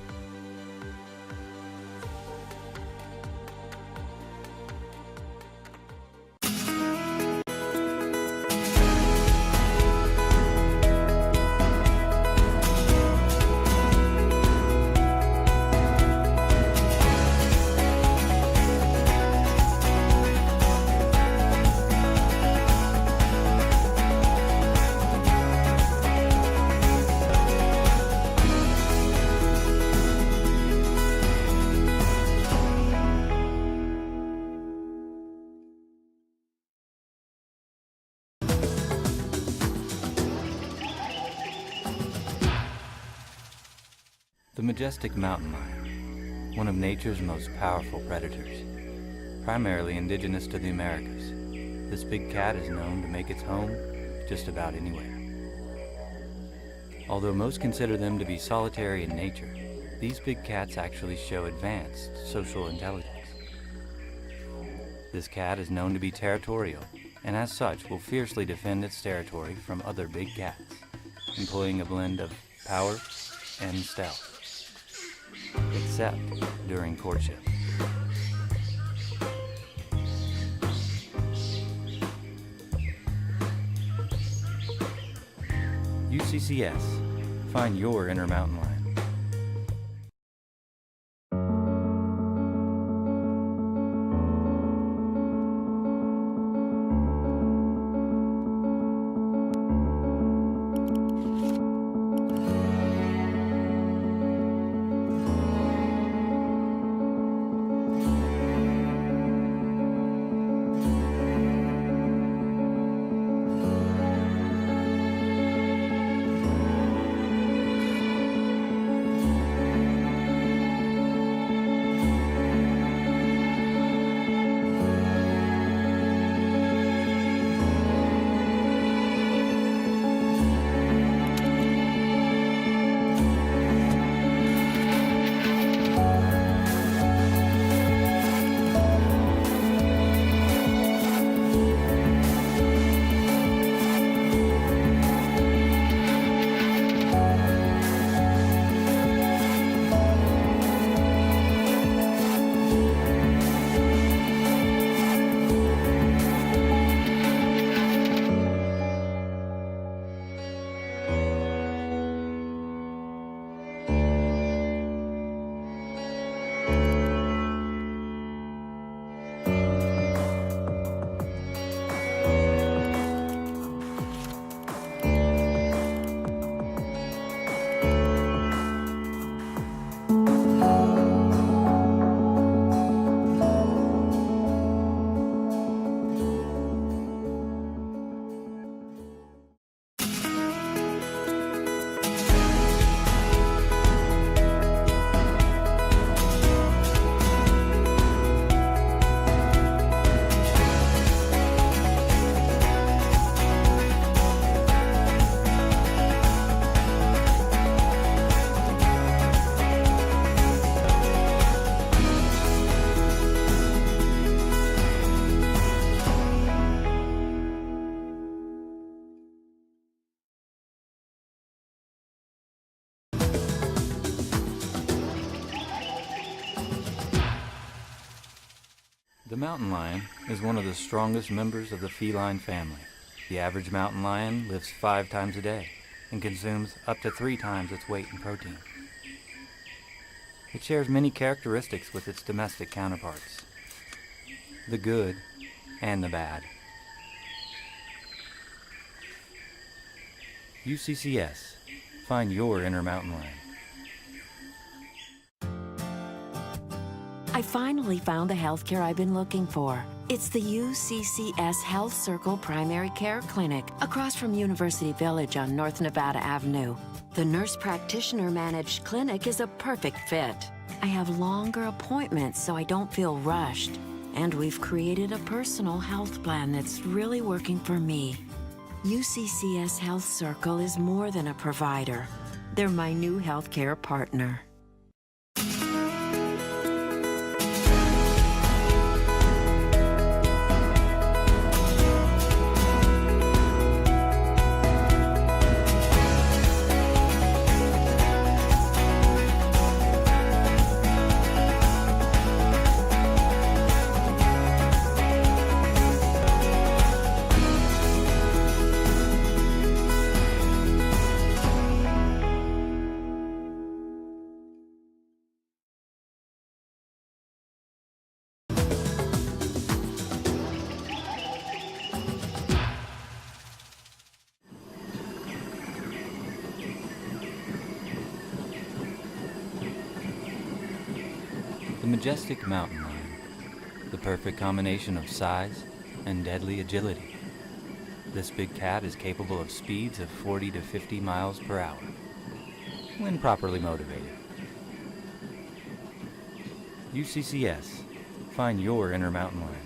The Majestic mountain lion, one of nature's most powerful predators. Primarily indigenous to the Americas, this big cat is known to make its home just about anywhere. Although most consider them to be solitary in nature, these big cats actually show advanced social intelligence. This cat is known to be territorial, and as such will fiercely defend its territory from other big cats, employing a blend of power and stealth, except during courtship. UCCS, find your inner mountain lion. The mountain lion is one of the strongest members of the feline family. The average mountain lion lives 5 times a day and consumes up to 3 times its weight in protein. It shares many characteristics with its domestic counterparts, the good and the bad. UCCS, find your inner mountain lion. I finally found the healthcare I've been looking for. It's the UCCS Health Circle Primary Care Clinic across from University Village on North Nevada Avenue. The nurse practitioner managed clinic is a perfect fit. I have longer appointments so I don't feel rushed. And we've created a personal health plan that's really working for me. UCCS Health Circle is more than a provider. They're my new healthcare partner. The Majestic mountain lion, the perfect combination of size and deadly agility. This big cat is capable of speeds of 40 to 50 miles per hour when properly motivated. UCCS. Find your inner mountain lion.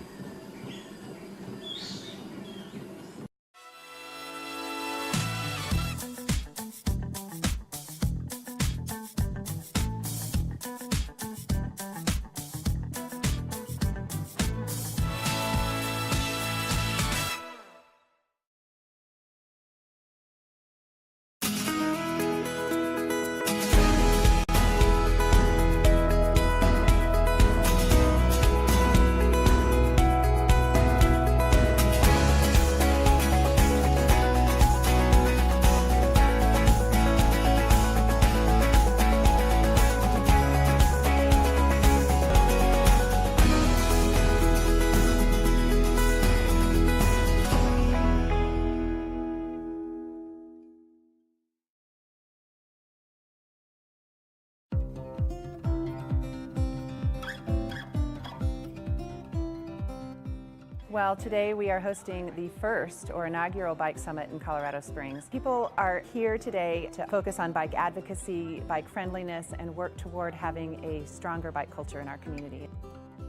Well, today we are hosting the first or inaugural bike summit in Colorado Springs. People are here today to focus on bike advocacy, bike friendliness, and work toward having a stronger bike culture in our community.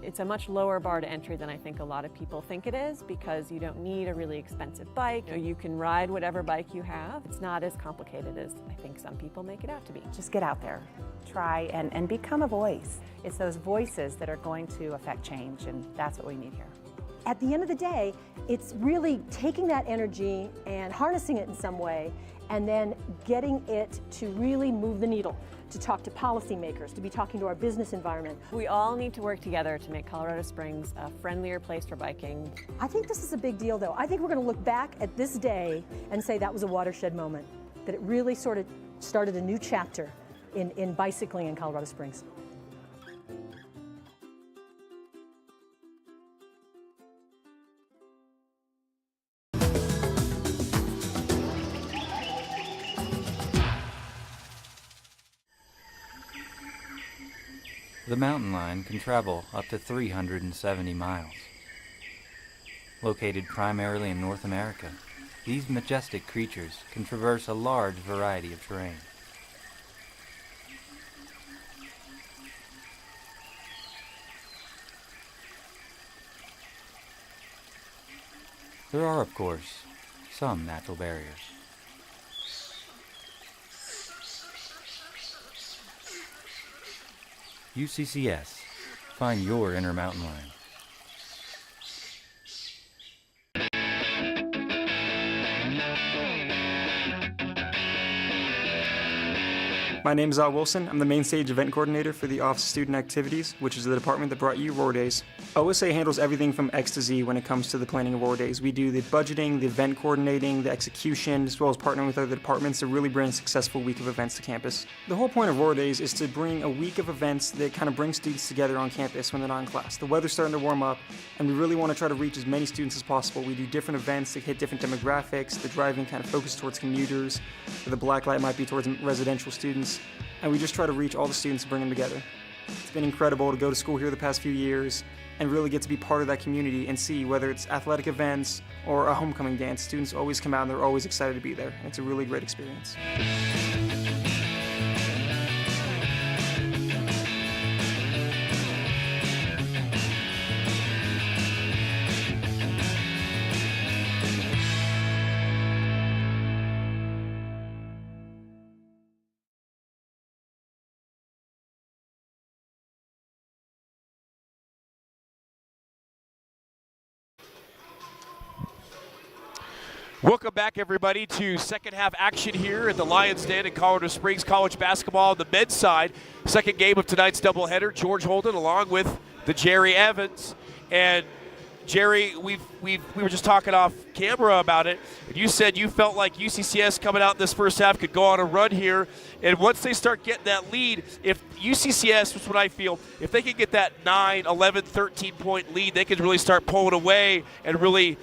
It's a much lower bar to entry than I think a lot of people think it is, because you don't need a really expensive bike. You can ride whatever bike you have. It's not as complicated as I think some people make it out to be. Just get out there, try and become a voice. It's those voices that are going to affect change, and that's what we need here. At the end of the day, it's really taking that energy and harnessing it in some way, and then getting it to really move the needle, to talk to policymakers, to be talking to our business environment. We all need to work together to make Colorado Springs a friendlier place for biking. I think this is a big deal, though. I think we're going to look back at this day and say that was a watershed moment, that it really sort of started a new chapter in bicycling in Colorado Springs. The mountain lion can travel up to 370 miles. Located primarily in North America, these majestic creatures can traverse a large variety of terrain. There are, of course, some natural barriers. UCCS. Find your inner mountain lion. My name is Al Wilson. I'm the main stage event coordinator for the Office of Student Activities, which is the department that brought you Roar Days. OSA handles everything from X to Z when it comes to the planning of Roar Days. We do the budgeting, the event coordinating, the execution, as well as partnering with other departments to really bring a successful week of events to campus. The whole point of Roar Days is to bring a week of events that kind of bring students together on campus when they're not in class. The weather's starting to warm up, and we really want to try to reach as many students as possible. We do different events that hit different demographics. The driving kind of focused towards commuters, or the black light might be towards residential students. And we just try to reach all the students and bring them together. It's been incredible to go to school here the past few years and really get to be part of that community and see whether it's athletic events or a homecoming dance. Students always come out and they're always excited to be there. It's a really great experience. Welcome back, everybody, to second half action here at the Lions Den in Colorado Springs. College basketball on the men's side. Second game of tonight's doubleheader. George Holden along with the Jerry Evans. And Jerry, we were just talking off camera about it. And you said you felt like UCCS coming out in this first half could go on a run here. And once they start getting that lead, if UCCS, which is what I feel, if they can get that 9, 11, 13-point lead, they could really start pulling away and really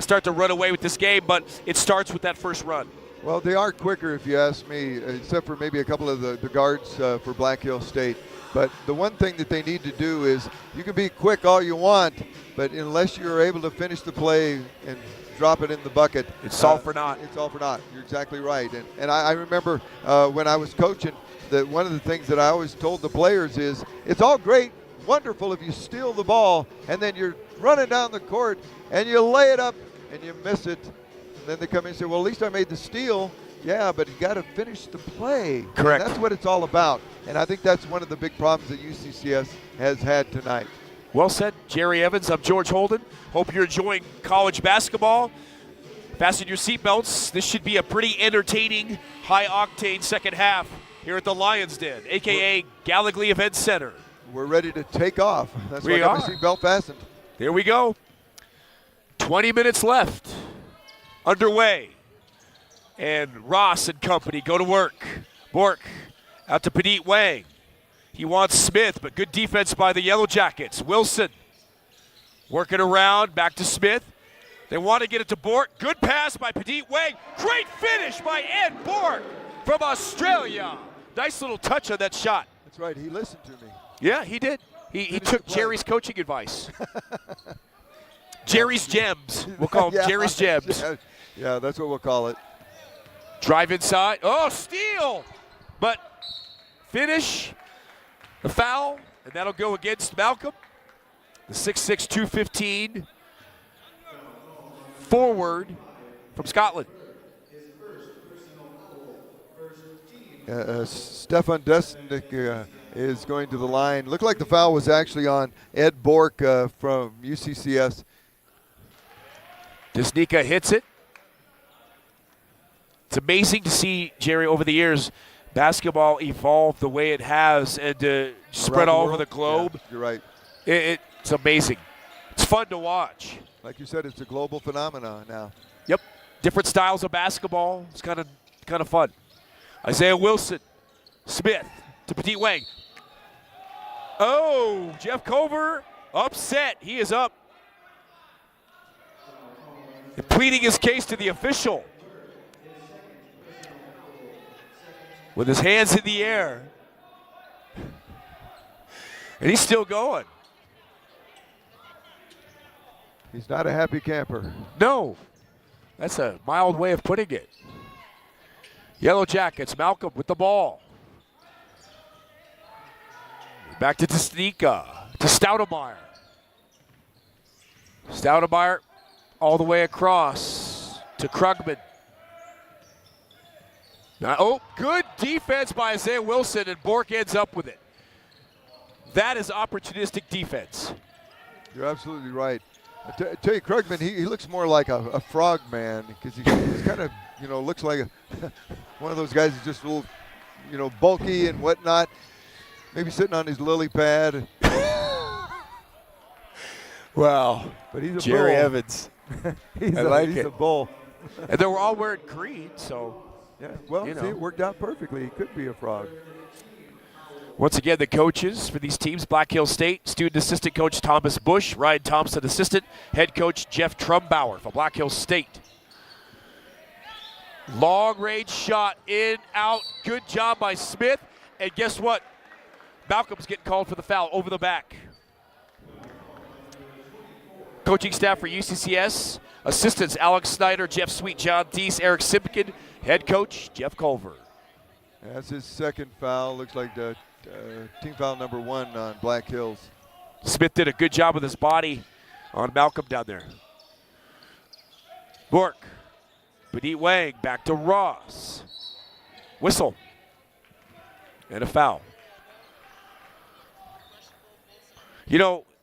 start to run away with this game, but it starts with that first run. Well, they are quicker, if you ask me, except for maybe a couple of the guards for Black Hills State. But the one thing that they need to do is, you can be quick all you want, but unless you're able to finish the play and drop it in the bucket, it's all for naught. It's all for naught. You're exactly right. And I remember when I was coaching, that one of the things that I always told the players is, it's all great, wonderful if you steal the ball and then you're running down the court and you lay it up and you miss it. And then they come in and say, well, at least I made the steal. Yeah, but you got to finish the play. Correct. And that's what it's all about. And I think that's one of the big problems that UCCS has had tonight. Well said, Jerry Evans. I'm George Holden. Hope you're enjoying college basketball. Fasten your seatbelts. This should be a pretty entertaining, high-octane second half here at the Lions Den, a.k.a. Gallagly Event Center. We're ready to take off. That's why We I got my are. seatbelt fastened. There we go. 20 minutes left. Underway. And Ross and company go to work. Bork out to Padit Wang. He wants Smith, but good defense by the Yellow Jackets. Wilson working around, back to Smith. They want to get it to Bork. Good pass by Padit Wang. Great finish by Ed Bork from Australia. Nice little touch on that shot. That's right. He listened to me. Yeah, he did. He took Jerry's coaching advice. Jerry's Gems. We'll call him Jerry's Gems. Yeah, that's what we'll call it. Drive inside. Oh, steal. But finish. The foul. And that'll go against Malcolm. The 6'6", 215 forward from Scotland. Stefan Desnik is going to the line. Looked like the foul was actually on Ed Bork from UCCS. Desnika hits it. It's amazing to see, Jerry, over the years, basketball evolve the way it has and to spread all over the globe. Yeah, you're right. It's amazing. It's fun to watch. Like you said, it's a global phenomenon now. Yep. Different styles of basketball. It's kind of fun. Isaiah Wilson. Smith to Padit Wang. Oh, Jeff Culver upset. He is up. And pleading his case to the official. With his hands in the air. And he's still going. He's not a happy camper. No. That's a mild way of putting it. Yellow Jackets, Malcolm with the ball. Back to Desnika, to Stoudemeyer. Stoudemeyer all the way across to Krugman. Now, oh, good defense by Isaiah Wilson, and Bork ends up with it. That is opportunistic defense. You're absolutely right. I tell you, Krugman, he looks more like a frog man because he's kind of, looks like one of those guys who's just a little, bulky and whatnot. Maybe sitting on his lily pad. Wow. But he's a Jerry bull. Evans. he's it. a bull. And they were all wearing green, so. Yeah, well, see, it worked out perfectly. He could be a frog. Once again, the coaches for these teams, Black Hills State, student assistant coach Thomas Bush, Ryan Thompson assistant, head coach Jeff Trumbauer for Black Hills State. Long range shot, in, out, good job by Smith, and guess what? Malcolm's getting called for the foul over the back. Coaching staff for UCCS, assistants Alex Snyder, Jeff Sweet, John Deese, Eric Simpkin, head coach Jeff Culver. That's his second foul. Looks like the team foul number 1 on Black Hills. Smith did a good job with his body on Malcolm down there. Bork, Padit Wang, back to Ross. Whistle. And a foul.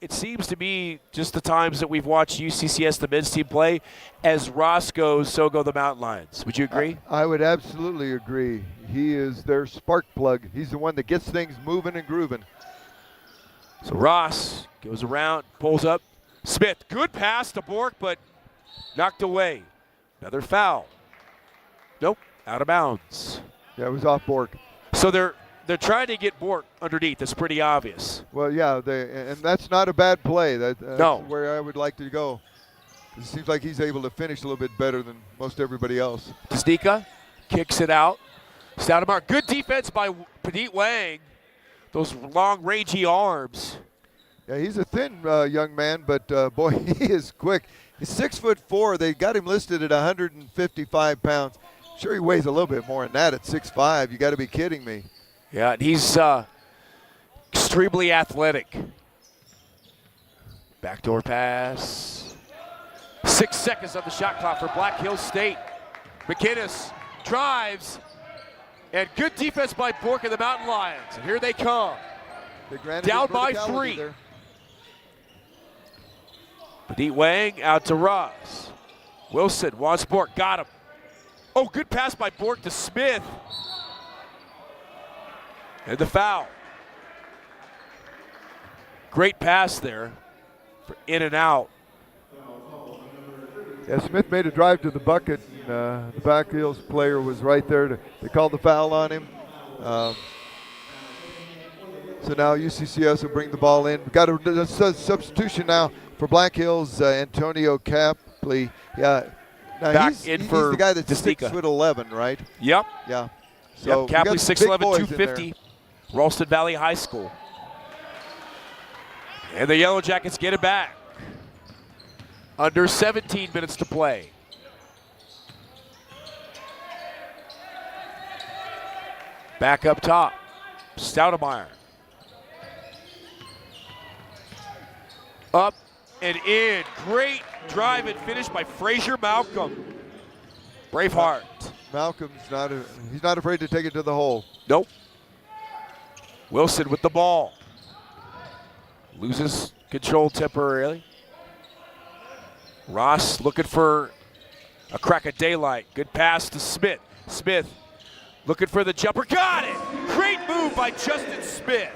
It seems to me just the times that we've watched UCCS, the men's team, play, as Ross goes, so go the Mountain Lions. Would you agree? I would absolutely agree. He is their spark plug. He's the one that gets things moving and grooving. So Ross goes around, pulls up. Smith, good pass to Bork, but knocked away. Another foul. Nope, out of bounds. Yeah, it was off Bork. So they're trying to get Bork underneath. It's pretty obvious. Well, yeah, and that's not a bad play. That's no. Where I would like to go. It seems like he's able to finish a little bit better than most everybody else. Desnika kicks it out. Stoudemeyer, good defense by Padit Wang. Those long, rangy arms. Yeah, he's a thin young man, but boy, he is quick. He's 6'4". They got him listed at 155 pounds. Sure, he weighs a little bit more than that at 6'5". You got to be kidding me. Yeah, and he's extremely athletic. Backdoor pass. 6 seconds on the shot clock for Black Hills State. Mcinnis drives, and good defense by Bork and the Mountain Lions. And here they come. Down by 3. Padit Wang out to Ross. Wilson wants Bork, got him. Oh, good pass by Bork to Smith. And the foul. Great pass there for in and out. Yeah, Smith made a drive to the bucket. And, the Black Hills player was right there. They called the foul on him. So now UCCS will bring the ball in. We've got a substitution now for Black Hills, Antonio Capley. Yeah, now he's the guy that's Destica. 6'11", right? Yep. Yeah. So yep, Capley 6'11", 250, Ralston Valley High School. And the Yellow Jackets get it back. Under 17 minutes to play. Back up top, Stoudemire. Up and in. Great drive and finish by Frazier Malcolm. Braveheart. Malcolm's he's not afraid to take it to the hole. Nope. Wilson with the ball. Loses control temporarily. Ross looking for a crack of daylight. Good pass to Smith. Smith looking for the jumper. Got it! Great move by Justin Smith.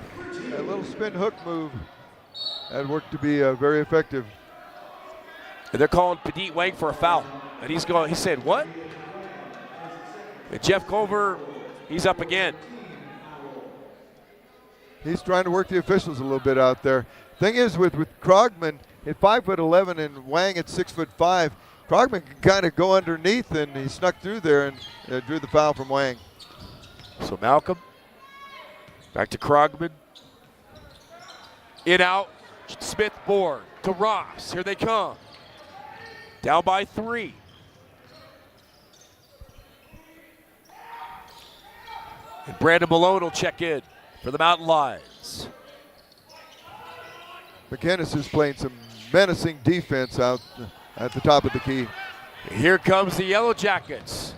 That little spin hook move that worked to be very effective. And they're calling Padit Wang for a foul. And he said, what? And Jeff Culver, he's up again. He's trying to work the officials a little bit out there. Thing is, with Krogman at 5'11" and Wang at 6'5", Krogman can kind of go underneath, and he snuck through there and drew the foul from Wang. So Malcolm, back to Krogman. In out, Smith board to Ross. Here they come. Down by 3. And Brandon Malone will check in for the Mountain Lions. Mcinnis is playing some menacing defense out at the top of the key. Here comes the Yellow Jackets.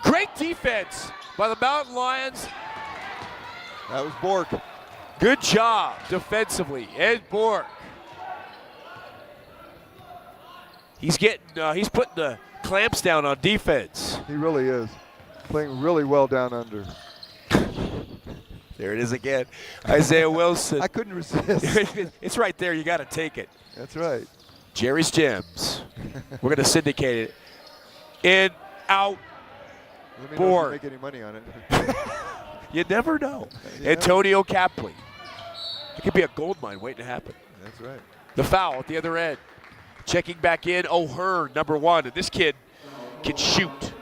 Great defense by the Mountain Lions. That was Bork. Good job defensively, Ed Bork. He's putting the clamps down on defense. He really is. Playing really well down under. There it is again. Isaiah Wilson. I couldn't resist. It's right there. You got to take it. That's right. Jerry's Gems. We're going to syndicate it. In, out, Let me board. know if you make any money on it. You never know. You Antonio Capley. It could be a gold mine waiting to happen. That's right. The foul at the other end. Checking back in, O'Hearn, number 1. And this kid can shoot.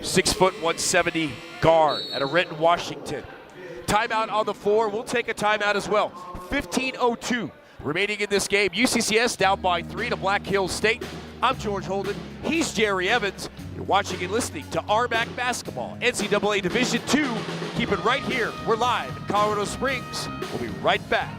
6 foot 170 guard out of Renton, Washington. Timeout on the floor. We'll take a timeout as well. 15:02 remaining in this game. UCCS down by 3 to Black Hills State. I'm George Holden. He's Jerry Evans. You're watching and listening to RMAC Basketball, NCAA Division II. Keep it right here. We're live in Colorado Springs. We'll be right back.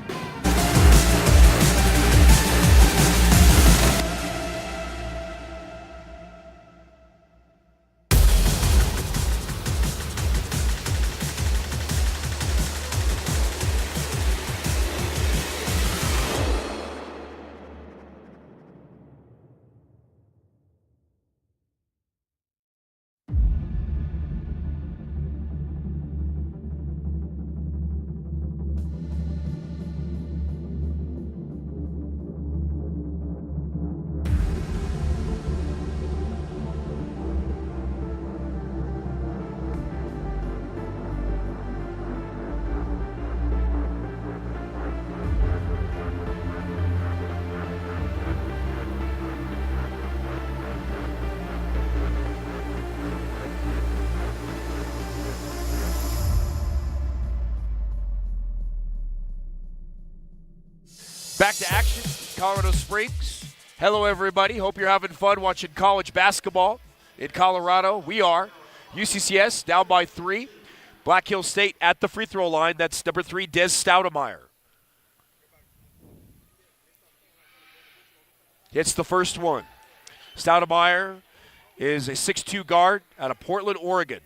Back to action, Colorado Springs. Hello, everybody. Hope you're having fun watching college basketball in Colorado. We are. UCCS down by 3. Black Hills State at the free throw line. That's number 3, Des Stoudemire. Hits the first one. Stoudemire is a 6'2 guard out of Portland, Oregon.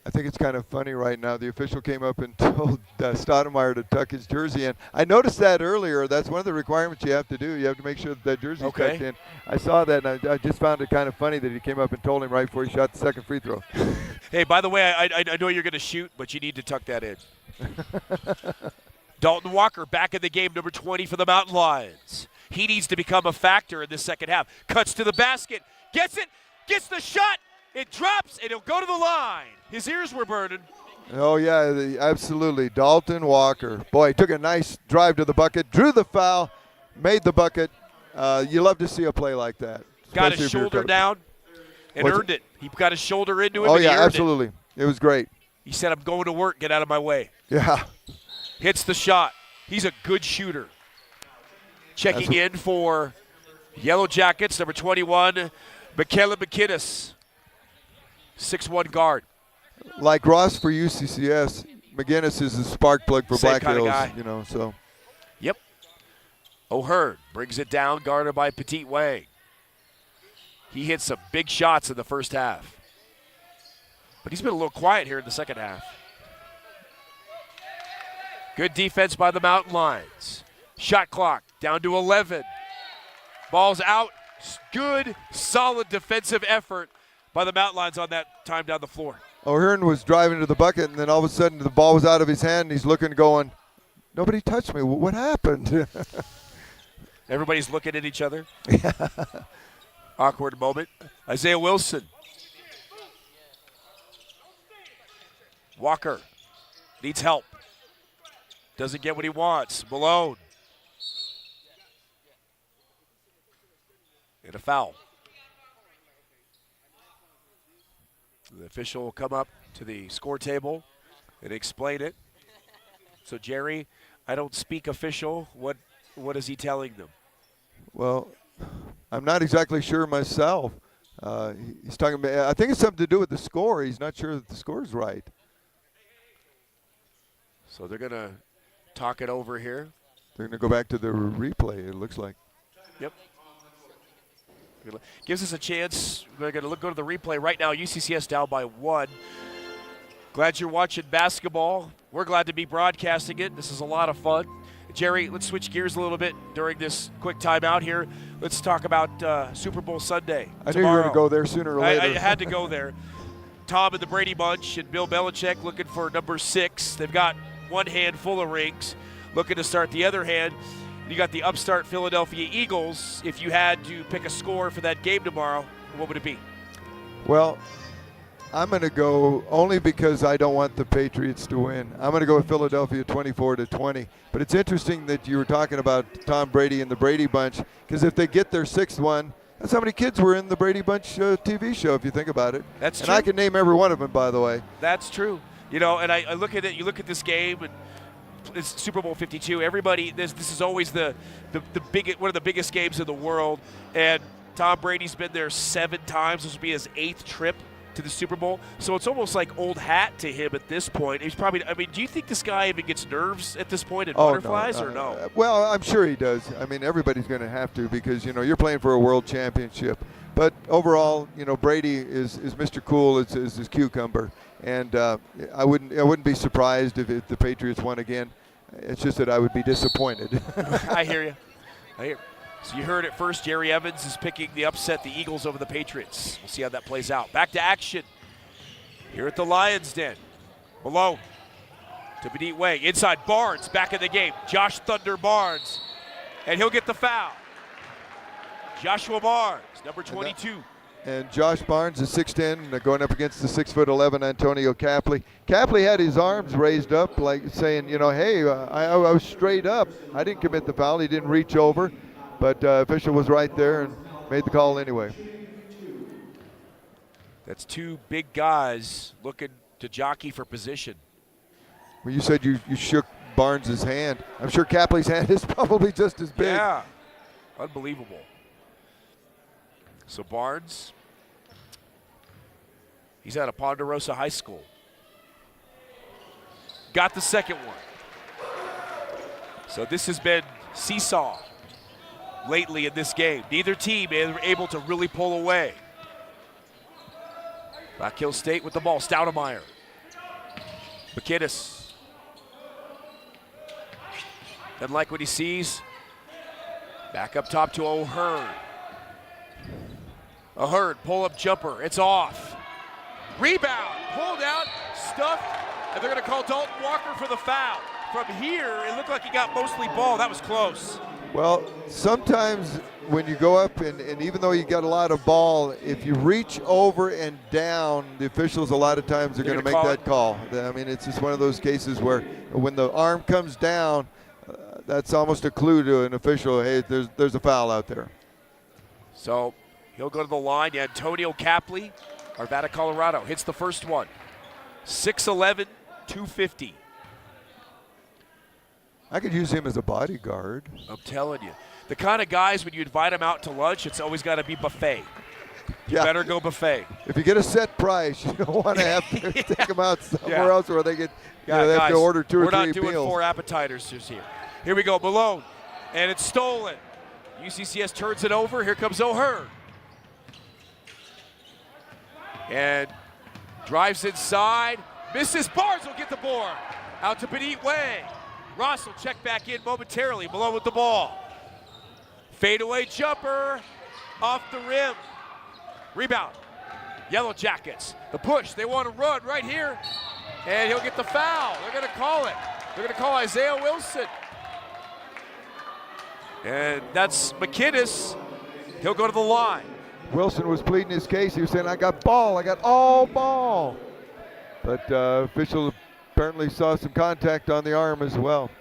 I think it's kind of funny right now. The official came up and told Stoudemire to tuck his jersey in. I noticed that earlier. That's one of the requirements you have to do. You have to make sure that jersey's tucked in. I saw that, and I just found it kind of funny that he came up and told him right before he shot the second free throw. Hey, by the way, I know you're going to shoot, but you need to tuck that in. Dalton Walker back in the game, number 20 for the Mountain Lions. He needs to become a factor in the second half. Cuts to the basket, gets it, gets the shot. It drops, and he'll go to the line. His ears were burning. Oh, yeah, absolutely. Dalton Walker. Boy, he took a nice drive to the bucket, drew the foul, made the bucket. You love to see a play like that. Got his shoulder down and earned it. He got his shoulder into it. Oh, yeah, absolutely. It was great. He said, I'm going to work. Get out of my way. Yeah. Hits the shot. He's a good shooter. Checking in for Yellow Jackets, number 21, Mikayla Mcinnis. 6'1 guard. Like Ross for UCCS, McGinnis is the spark plug for Black Hills. Guy. You know, so. Yep. O'Hearn brings it down, guarded by Petit Wang. He hit some big shots in the first half. But he's been a little quiet here in the second half. Good defense by the Mountain Lions. Shot clock down to 11. Ball's out. Good, solid defensive effort by the Mountain Lions on that time down the floor. O'Hearn was driving to the bucket, and then all of a sudden the ball was out of his hand, and he's looking, going, nobody touched me. What happened? Everybody's looking at each other. Awkward moment. Isaiah Wilson. Walker needs help. Doesn't get what he wants. Malone. And a foul. The official will come up to the score table and explain it. So, Jerry, I don't speak official. What is he telling them? Well, I'm not exactly sure myself. He's talking about, I think it's something to do with the score. He's not sure that the score's right. So they're going to talk it over here. They're going to go back to the replay, it looks like. Yep. Gives us a chance. We're going to go to the replay right now. UCCS down by 1. Glad you're watching basketball. We're glad to be broadcasting it. This is a lot of fun. Jerry, let's switch gears a little bit during this quick timeout here. Let's talk about Super Bowl Sunday. I knew you were going to go there sooner or later. I had to go there. Tom and the Brady Bunch and Bill Belichick looking for number 6. They've got one hand full of rings, looking to start the other hand. You got the upstart Philadelphia Eagles. If you had to pick a score for that game tomorrow, what would it be? Well, I'm going to go only because I don't want the Patriots to win. I'm going to go with Philadelphia 24-20. But it's interesting that you were talking about Tom Brady and the Brady Bunch, because if they get their 6th one, that's how many kids were in the Brady Bunch TV show, if you think about it. That's true. And I can name every one of them, by the way. That's true. You know, and I look at it. You look at this game, and it's Super Bowl 52. Everybody, this is always the big, one of the biggest games in the world. And Tom Brady's been there 7 times. This will be his 8th trip to the Super Bowl. So it's almost like old hat to him at this point. He's probably, I mean, do you think this guy even gets nerves at this point and butterflies or no? Well, I'm sure he does. I mean, everybody's going to have to, because, you know, you're playing for a world championship. But overall, you know, Brady is Mr. Cool as his cucumber. And I wouldn't be surprised if the Patriots won again. It's just that I would be disappointed. I hear you. So you heard it first. Jerry Evans is picking the upset, the Eagles over the Patriots. We'll see how that plays out. Back to action here at the Lions Den. Malone to Petit Wang. Inside, Barnes back in the game. Josh Thunder Barnes. And he'll get the foul. Joshua Barnes, number 22. And Josh Barnes is 6'10", going up against the 6'11" Antonio Capley. Capley had his arms raised up, like saying, you know, hey, I was straight up. I didn't commit the foul. He didn't reach over. But official was right there and made the call anyway. That's 2 big guys looking to jockey for position. Well, you said you shook Barnes' hand. I'm sure Capley's hand is probably just as big. Yeah, unbelievable. So Barnes, he's out of Ponderosa High School. got the second one. So this has been seesaw lately in this game. Neither team is able to really pull away. Black Hills State with the ball. Stoudemire. Mcinnis. Doesn't like what he sees. Back up top to O'Hearn. O'Hearn, pull-up jumper. It's off. Rebound. Pulled out. Stuffed. And they're going to call Dalton Walker for the foul. From here, it looked like he got mostly ball. That was close. Well, sometimes when you go up and even though you got a lot of ball, if you reach over and down, the officials a lot of times are going to make that call. I mean, it's just one of those cases where when the arm comes down, that's almost a clue to an official, hey, there's a foul out there. So he'll go to the line. Antonio Capley, Arvada, Colorado, hits the first one. 6'11", 250. I could use him as a bodyguard. I'm telling you. The kind of guys, when you invite them out to lunch, it's always got to be buffet. You better go buffet. If you get a set price, you don't want to have to take them out somewhere else where they get, they have to order 2 or 3 meals. We're not doing 4 appetizers this here. Here we go, Malone, and it's stolen. UCCS turns it over. Here comes O'Hearn. And drives inside. Misses. Barnes will get the board. Out to Benit Way. Ross will check back in momentarily. Malone with the ball. Fadeaway jumper off the rim. Rebound. Yellow Jackets. The push. They want to run right here. And he'll get the foul. They're going to call it. They're going to call Isaiah Wilson. And that's Mcinnis. He'll go to the line. Wilson was pleading his case. He was saying, I got ball. I got all ball. But officials apparently saw some contact on the arm as well.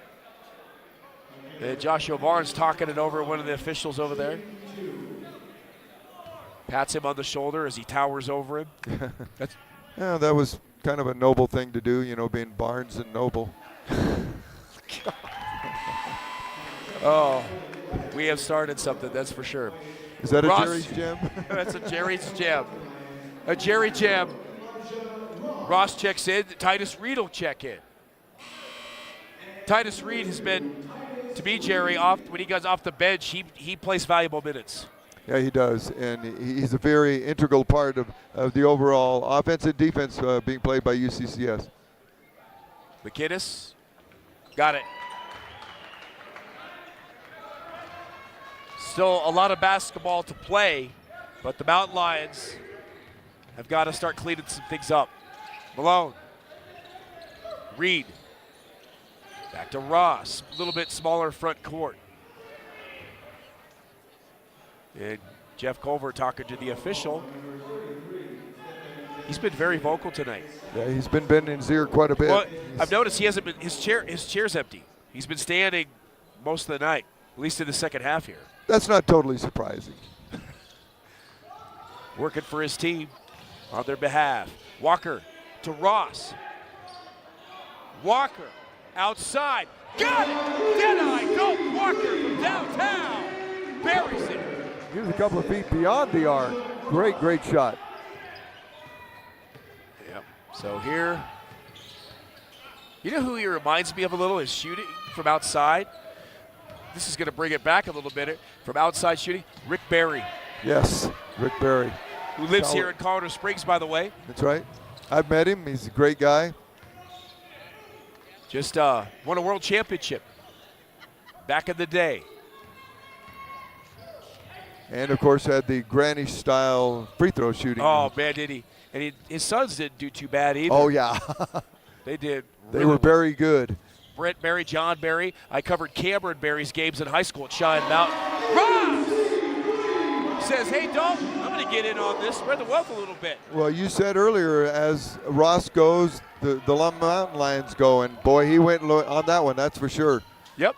And Joshua Barnes talking it over one of the officials over there. Pats him on the shoulder as he towers over him. Yeah, that was kind of a noble thing to do, you know, being Barnes and noble. Oh, we have started something, that's for sure. Is that a Jerry's Gem? That's a Jerry's Gem. A Jerry Gem. Ross checks in. Titus Reed will check in. Titus Reed has been, to me, Jerry, when he goes off the bench, he plays valuable minutes. Yeah, he does, and he's a very integral part of the overall offense and defense being played by UCCS. Mcinnis, got it. Still a lot of basketball to play, but the Mountain Lions have got to start cleaning some things up. Malone, Reed, back to Ross, a little bit smaller front court. And Jeff Culver talking to the official. He's been very vocal tonight. Yeah, he's been bending his ear quite a bit. Well, I've noticed he hasn't been, his chair's empty. He's been standing most of the night, at least in the second half here. That's not totally surprising. Working for his team on their behalf. Walker to Ross. Walker outside. Got it! Dead-eye, go Walker from downtown. Buries it. He was a couple of feet beyond the arc. Great, great shot. Yep. So here, you know who he reminds me of a little is shooting from outside? This is going to bring it back a little bit. From outside shooting, Rick Barry. Yes, Rick Barry. Who lives here in Colorado Springs, by the way. That's right. I've met him. He's a great guy. Just won a world championship back in the day. And, of course, had the Granny-style free throw shooting. Oh, man, did he. And his sons didn't do too bad either. Oh, yeah. They did. They were very good. Brett Barry, John Barry. I covered Cameron Barry's games in high school at Cheyenne Mountain. Ross says, hey, Dalton, I'm going to get in on this. Spread the wealth a little bit. Well, you said earlier, as Ross goes, the Mountain Lions go. And, boy, he went on that one, that's for sure. Yep.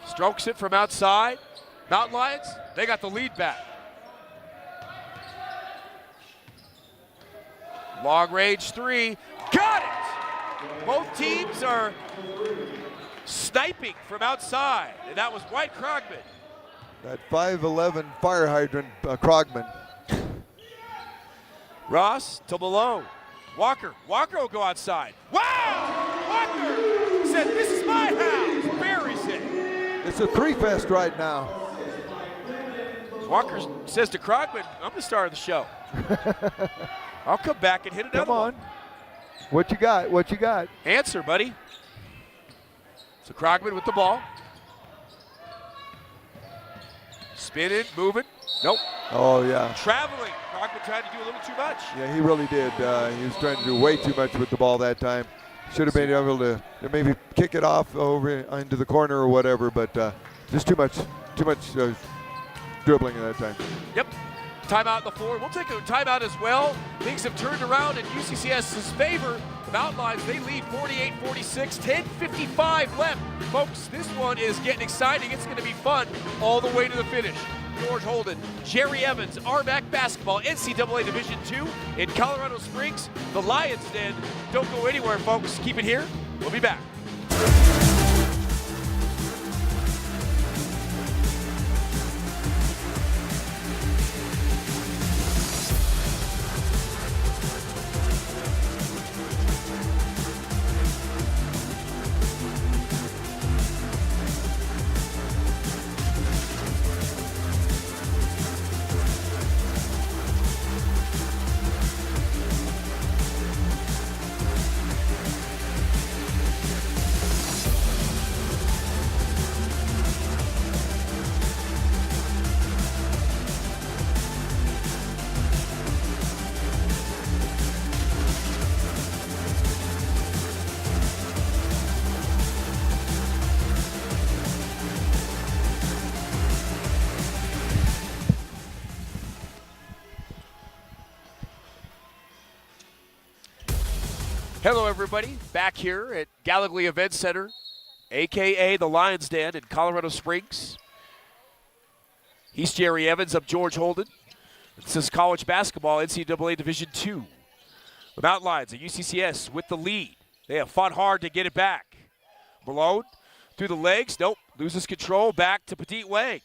Strokes it from outside. Mountain Lions, they got the lead back. Long range three. Got it! Both teams are sniping from outside, and that was White Krogman. That 5'11" fire hydrant, Krogman. Ross to Malone. Walker will go outside. Wow! What said, this is my house. Buries it. It's a three-fest right now. Walker says to Krogman, I'm the star of the show. I'll come back and hit another Come on. What you got? What you got? Answer, buddy. So Krogman with the ball. Spinning, moving. Nope. Oh, yeah. Traveling. Krogman tried to do a little too much. Yeah, he really did. He was trying to do way too much with the ball that time. Should have been able to maybe kick it off over into the corner or whatever, but just too much dribbling at that time. Yep. Timeout on the floor. We'll take a timeout as well. Things have turned around in UCCS's favor. The Mountain Lions, they lead 48-46, 10:55 left. Folks, this one is getting exciting. It's going to be fun all the way to the finish. George Holden, Jerry Evans, RMAC basketball, NCAA Division II in Colorado Springs. The Lions Den. Don't go anywhere, folks. Keep it here. We'll be back. Hello, everybody. Back here at Gallagly Event Center, a.k.a. the Lions Den in Colorado Springs. He's Jerry Evans. I'm George Holden. This is college basketball, NCAA Division II. The Mountain Lions at UCCS with the lead. They have fought hard to get it back. Malone through the legs. Nope. Loses control. Back to Petit Wang.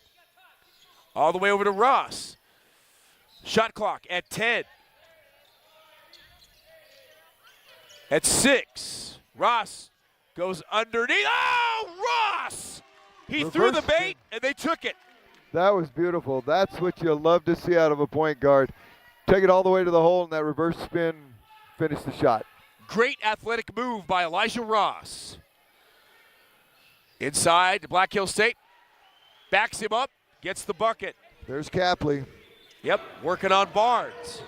All the way over to Ross. Shot clock at 10. At 6, Ross goes underneath. Oh, Ross! He threw the bait, and they took it. That was beautiful. That's what you love to see out of a point guard. Take it all the way to the hole, and that reverse spin, finish the shot. Great athletic move by Elijah Ross. Inside, Black Hill State backs him up, gets the bucket. There's Capley. Yep, working on Barnes.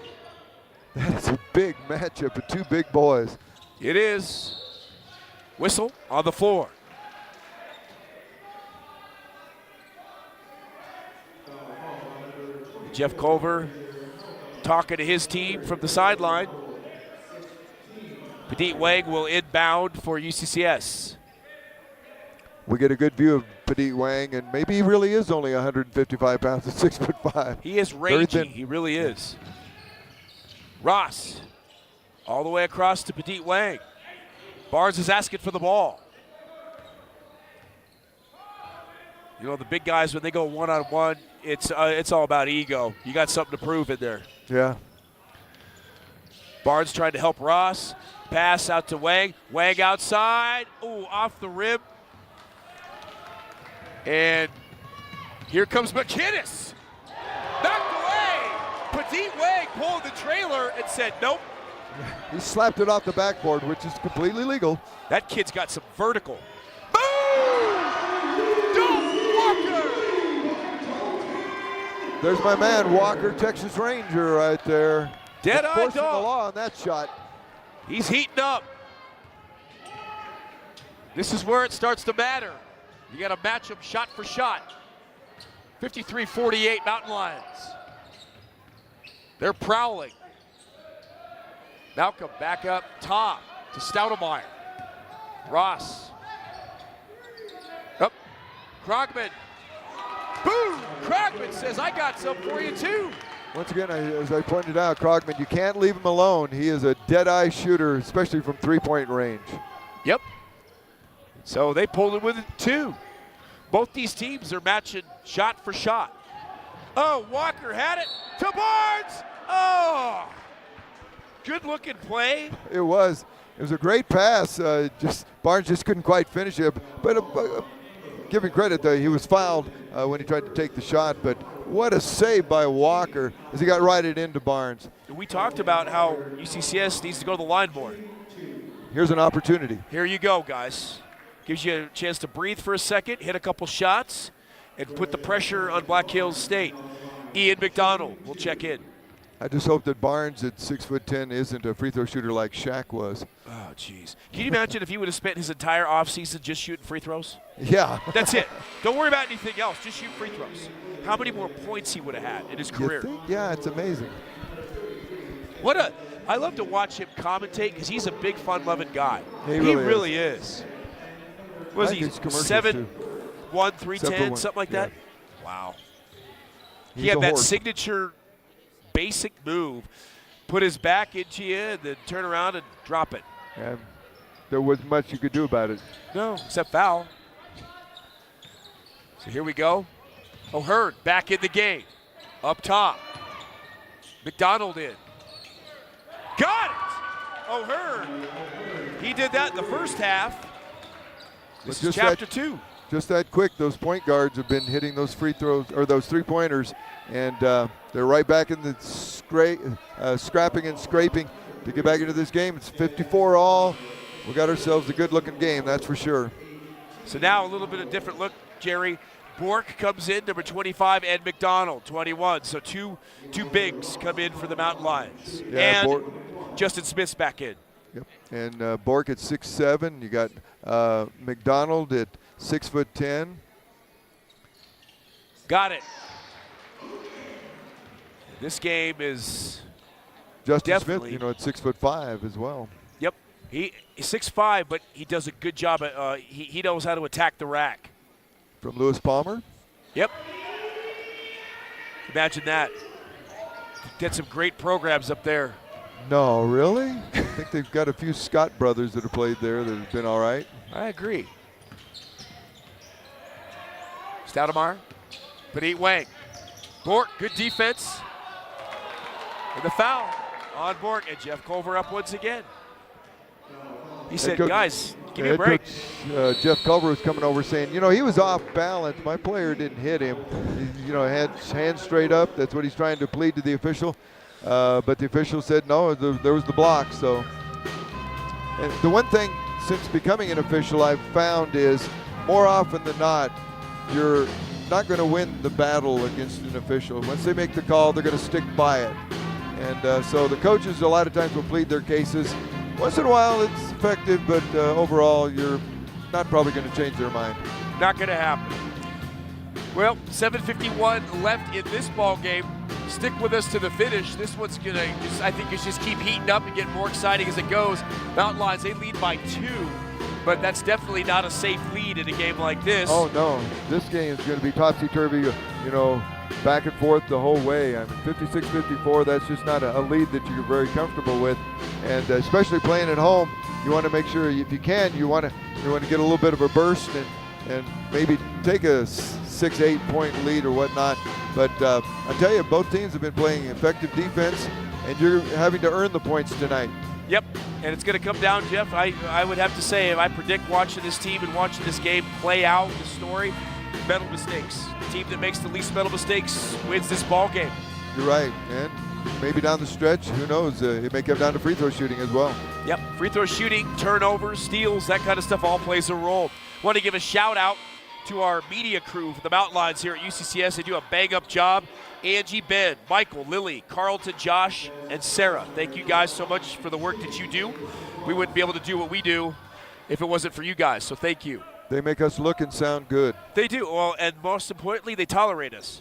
That is a big matchup of two big boys. It is. Whistle on the floor. Jeff Culver talking to his team from the sideline. Petit Wang will inbound for UCCS. We get a good view of Petit Wang, and maybe he really is only 155 pounds at 6'5". He is rangy. He really is. Ross, all the way across to Petit Wang. Barnes is asking for the ball. You know, the big guys, when they go one-on-one, it's all about ego. You got something to prove in there. Yeah. Barnes trying to help Ross. Pass out to Wang. Wang outside. Ooh, off the rim. And here comes Mcinnis. Knocked away. Petit Wang pulled the trailer and said, nope. He slapped it off the backboard, which is completely legal. That kid's got some vertical. Boom! Walker! There's my man, Walker, Texas Ranger, right there. Dead-eye forcing dog. the law on that shot. He's heating up. This is where it starts to matter. You got to match them shot for shot. 53-48 Mountain Lions. They're prowling. Malcolm back up top to Stoudemeyer. Ross. Up. Krogman. Boom! Krogman says, I got some for you too. Once again, as I pointed out, Krogman, you can't leave him alone. He is a dead-eye shooter, especially from three-point range. Yep. So they pulled it with it too. Both these teams are matching shot for shot. Oh, Walker had it to Barnes. Oh, good looking play. It was. It was a great pass. Barnes just couldn't quite finish it. But giving credit, though, he was fouled when he tried to take the shot. But what a save by Walker as he got righted into Barnes. We talked about how UCCS needs to go to the line more. Here's an opportunity. Here you go, guys. Gives you a chance to breathe for a second, hit a couple shots, and put the pressure on Black Hills State. Ian McDonald will check in. I just hope that Barnes at 6'10" isn't a free throw shooter like Shaq was. Oh, jeez. Can you imagine if he would have spent his entire offseason just shooting free throws? Yeah. That's it. Don't worry about anything else. Just shoot free throws. How many more points he would have had in his career? Yeah, it's amazing. I love to watch him commentate because he's a big, fun-loving guy. He really is. Was he 7'1", 310, something like that? Wow. He had that horse. signature basic move, put his back into you, and then turn around and drop it. And there wasn't much you could do about it. No, except foul. So here we go. O'Hearn back in the game. Up top. McDonald in. Got it! O'Hearn. He did that in the first half. This is chapter 2. Just that quick, those point guards have been hitting those free throws, or those three-pointers, and they're right back in the scrapping and scraping to get back into this game. It's 54 all. We got ourselves a good-looking game, that's for sure. So now a little bit of different look, Jerry. Bork comes in, number 25, and McDonald, 21. So two bigs come in for the Mountain Lions. Yeah, and Justin Smith's back in. Yep. And Bork at 6'7". You got McDonald at 6'10". Got it. This game is Justin Smith, at 6'5" as well. Yep. He's 6'5", but he does a good job at he knows how to attack the rack. From Lewis Palmer? Yep. Imagine that. Did some great programs up there. No, really? I think they've got a few Scott brothers that have played there that have been all right. I agree. Stoudemire, Benit Wang. Bork, good defense. And the foul on Bork, and Jeff Culver up once again. He said, guys, give me a break. Coach, Jeff Culver was coming over saying, he was off balance. My player didn't hit him. He, had his hands straight up. That's what he's trying to plead to the official. But the official said, no, there was the block. So, and the one thing since becoming an official I've found is more often than not, you're not going to win the battle against an official. Once they make the call, they're going to stick by it. And so the coaches a lot of times will plead their cases. Once in a while it's effective, but overall you're not probably going to change their mind. Not going to happen. Well, 7:51 left in this ball game. Stick with us to the finish. This one's going to I think it's just keep heating up and get more exciting as it goes. Mountain Lions, they lead by 2, but that's definitely not a safe lead in a game like this. Oh, no. This game is going to be topsy-turvy, back and forth the whole way. I mean, 56-54, that's just not a lead that you're very comfortable with. And especially playing at home, you want to make sure, if you can, you want to get a little bit of a burst and maybe take a 6-8 point lead or whatnot. But I tell you, both teams have been playing effective defense, and you're having to earn the points tonight. Yep, and it's going to come down, Jeff. I would have to say, if I predict watching this team and watching this game play out the story, mental mistakes. The team that makes the least mental mistakes wins this ball game. You're right, and maybe down the stretch, who knows? It may come down to free throw shooting as well. Yep, free throw shooting, turnovers, steals, that kind of stuff all plays a role. Want to give a shout out to our media crew for the Mountain Lions here at UCCS. They do a bang-up job. Angie, Ben, Michael, Lily, Carlton, Josh, and Sarah. Thank you guys so much for the work that you do. We wouldn't be able to do what we do if it wasn't for you guys, so thank you. They make us look and sound good. They do. Well, and most importantly, they tolerate us.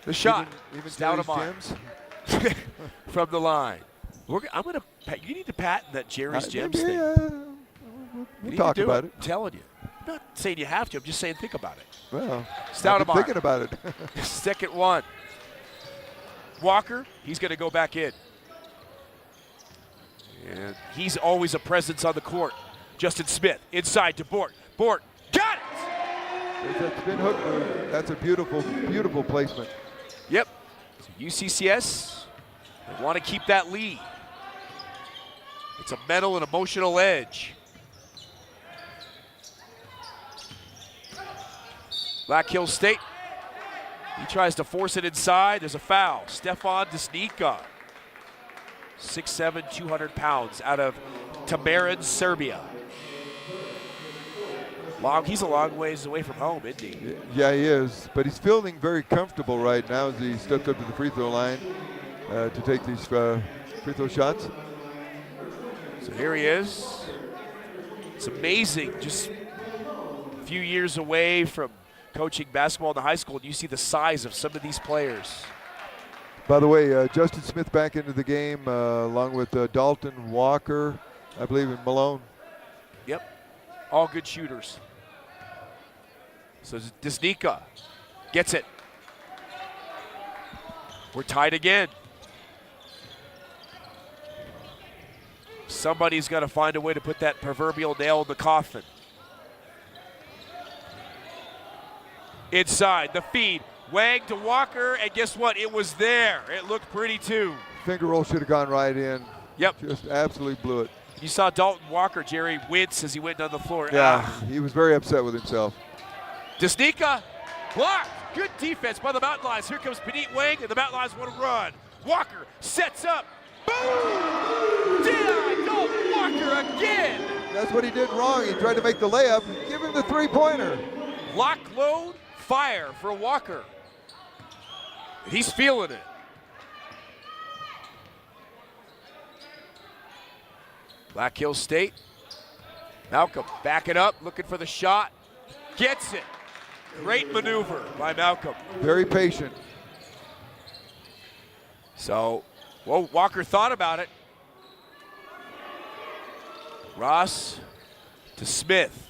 The shot. Even Stoudemire from the line. You need to patent that Jerry's Gems thing. We'll talk about it. I'm telling you. I'm not saying you have to. I'm just saying think about it. Well, Stoudemire. I'm thinking about it. Second one. Walker, he's going to go back in. And he's always a presence on the court. Justin Smith inside to Bork. Bork, got it! There's that spin hook move. That's a beautiful, beautiful placement. Yep. So UCCS, they want to keep that lead. It's a mental and emotional edge. Black Hills State, he tries to force it inside. There's a foul. Stefan Desnica, 6'7", 200 pounds, out of Tamarin, Serbia. He's a long ways away from home, isn't he? Yeah, he is, but he's feeling very comfortable right now as he steps up to the free throw line to take these free throw shots. So here he is. It's amazing, just a few years away from coaching basketball in the high school, and you see the size of some of these players. By the way, Justin Smith back into the game along with Dalton Walker, I believe, and Malone. Yep, all good shooters. So Desnica gets it. We're tied again. Somebody's got to find a way to put that proverbial nail in the coffin. Inside, the feed. Wang to Walker, and guess what? It was there. It looked pretty too. Finger roll should have gone right in. Yep. Just absolutely blew it. You saw Dalton Walker, Jerry, wince as he went down the floor. Yeah, he was very upset with himself. Desnica, blocked. Good defense by the Mountain Lions. Here comes Panit Wang, and the Mountain Lions want to run. Walker sets up. Boom! Did Dalton Walker again? That's what he did wrong. He tried to make the layup. Give him the three-pointer. Lock, load, fire for Walker. He's feeling it. Black Hills State. Malcolm backing up, looking for the shot. Gets it. Great maneuver by Malcolm. Very patient. So, well, Walker thought about it. Ross to Smith.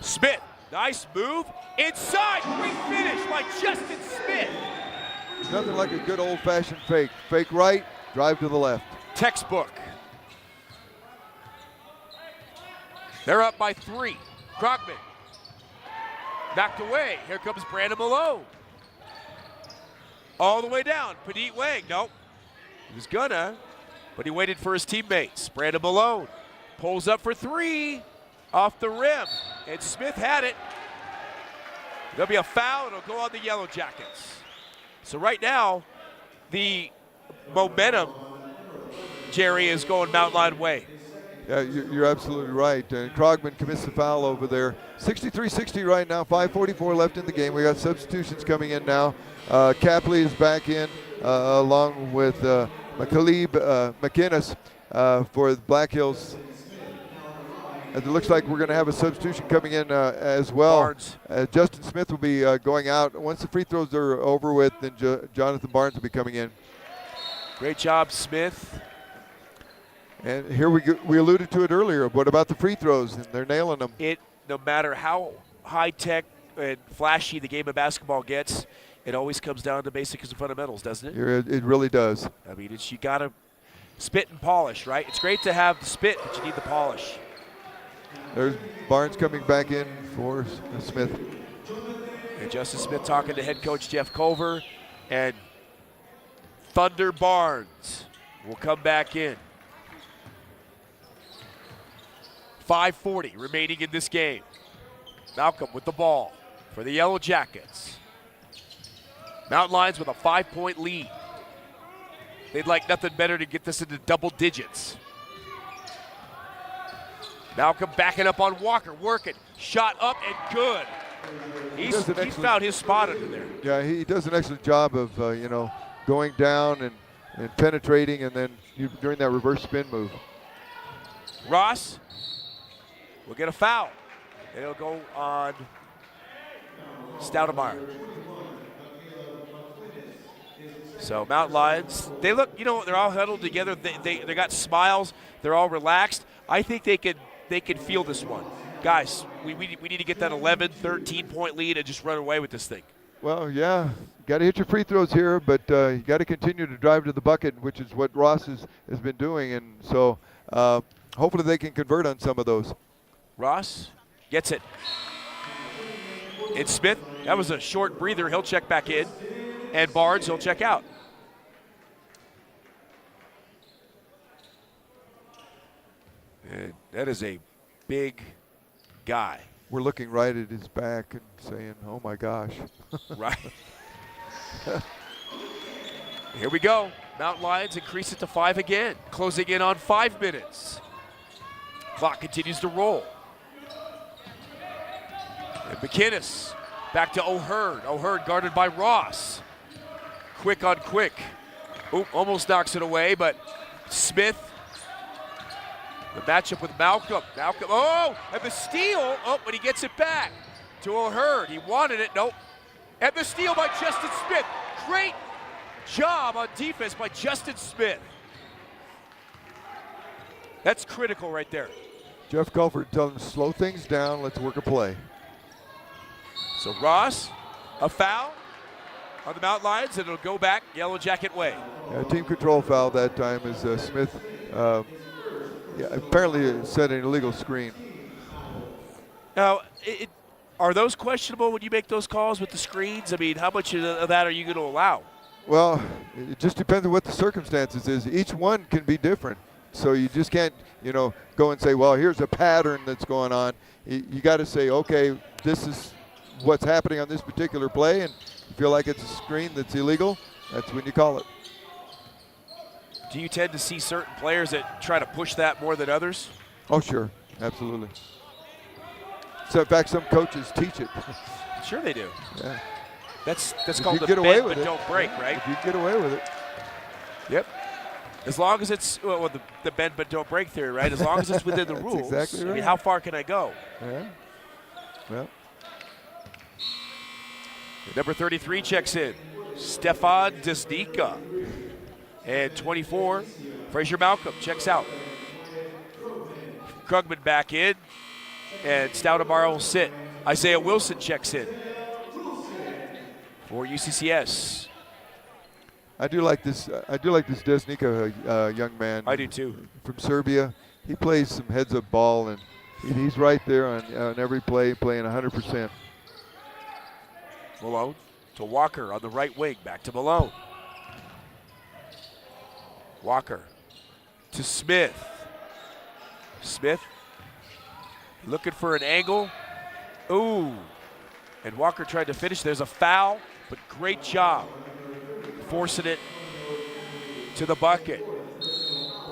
Smith, nice move. Inside, great finish by Justin Smith. Nothing like a good old-fashioned fake. Fake right, drive to the left. Textbook. They're up by 3. Krogman. Knocked away. Here comes Brandon Malone. All the way down. Panit Wang. Nope. He was gonna, but he waited for his teammates. Brandon Malone pulls up for 3 off the rim. And Smith had it. There'll be a foul. It'll go on the Yellow Jackets. So right now, the momentum, Jerry, is going Mountain Lion way. Yeah, you're absolutely right. And Krogman commits the foul over there. 63-60 right now, 5:44 left in the game. We got substitutions coming in now. Capley is back in along with Mikayla Mcinnis for Black Hills. It looks like we're going to have a substitution coming in as well. Justin Smith will be going out. Once the free throws are over with, then Jonathan Barnes will be coming in. Great job, Smith. And here we alluded to it earlier. What about the free throws? And they're nailing them. No matter how high-tech and flashy the game of basketball gets, it always comes down to basics and fundamentals, doesn't it? It really does. I mean, you got to spit and polish, right? It's great to have the spit, but you need the polish. There's Barnes coming back in for Smith. And Justin Smith talking to head coach Jeff Culver, and Thunder Barnes will come back in. 5:40 remaining in this game. Malcolm with the ball for the Yellow Jackets. Mountain Lions with a 5-point lead. They'd like nothing better to get this into double digits. Malcolm backing up on Walker, working. Shot up and good. He's found his spot under there. Yeah, he does an excellent job of, going down and penetrating, and then during that reverse spin move. Ross will get a foul. It'll go on Stoudemire. So Mountain Lions, they look, they're all huddled together. They got smiles. They're all relaxed. I think they could feel this one. Guys, we need to get that 11, 13-point lead and just run away with this thing. Well, yeah, got to hit your free throws here, but you got to continue to drive to the bucket, which is what Ross has been doing. And so hopefully they can convert on some of those. Ross gets it. It's Smith. That was a short breather. He'll check back in. And Barnes, he'll check out. And that is a big guy. We're looking right at his back and saying, oh my gosh. Right. Here we go. Mountain Lions increase it to 5 again, closing in on 5 minutes. Clock continues to roll. And Mcinnis back to O'Hearn. O'Hearn guarded by Ross. Quick on quick. Oop, almost knocks it away, but Smith. The matchup with Malcolm. Malcolm, oh, and the steal. Oh, but he gets it back to O'Hearn. He wanted it, nope. And the steal by Justin Smith. Great job on defense by Justin Smith. That's critical right there. Jeff Culford telling him, slow things down, let's work a play. So Ross, a foul on the Mountain Lions, and it'll go back Yellow Jacket way. Yeah, team control foul that time as Smith apparently set an illegal screen. Now, are those questionable when you make those calls with the screens? I mean, how much of that are you going to allow? Well, it just depends on what the circumstances is. Each one can be different. So you just can't, go and say, well, here's a pattern that's going on. You got to say, okay, this is what's happening on this particular play, and you feel like it's a screen that's illegal, that's when you call it. Do you tend to see certain players that try to push that more than others? Oh, sure, absolutely. So, in fact, some coaches teach it. Sure they do. Yeah. That's If called you the get away bend with but it, don't break, right? If you get away with it. Yep. As long as it's the bend but don't break theory, right? As long as it's within the That's rules. exactly I mean, right. how far can I go? Yeah. Well. Number 33 checks in, Stefan Desnica. And 24, Frazier Malcolm checks out. Krugman back in, and Stoudemire will sit. Isaiah Wilson checks in for UCCS. I do like this Desnica young man. I do too. From Serbia. He plays some heads-up ball, and he's right there on every play, playing 100%. Malone to Walker on the right wing, back to Malone. Walker to Smith. Smith looking for an angle. Ooh. And Walker tried to finish. There's a foul, but great job forcing it to the bucket.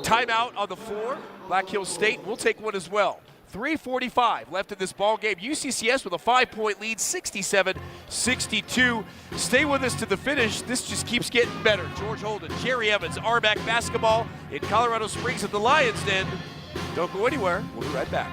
Timeout on the floor. Black Hills State will take one as well. 3:45 left in this ball game. UCCS with a 5-point lead, 67-62. Stay with us to the finish. This just keeps getting better. George Holden, Jerry Evans, RBAC basketball in Colorado Springs at the Lions Den. Don't go anywhere. We'll be right back.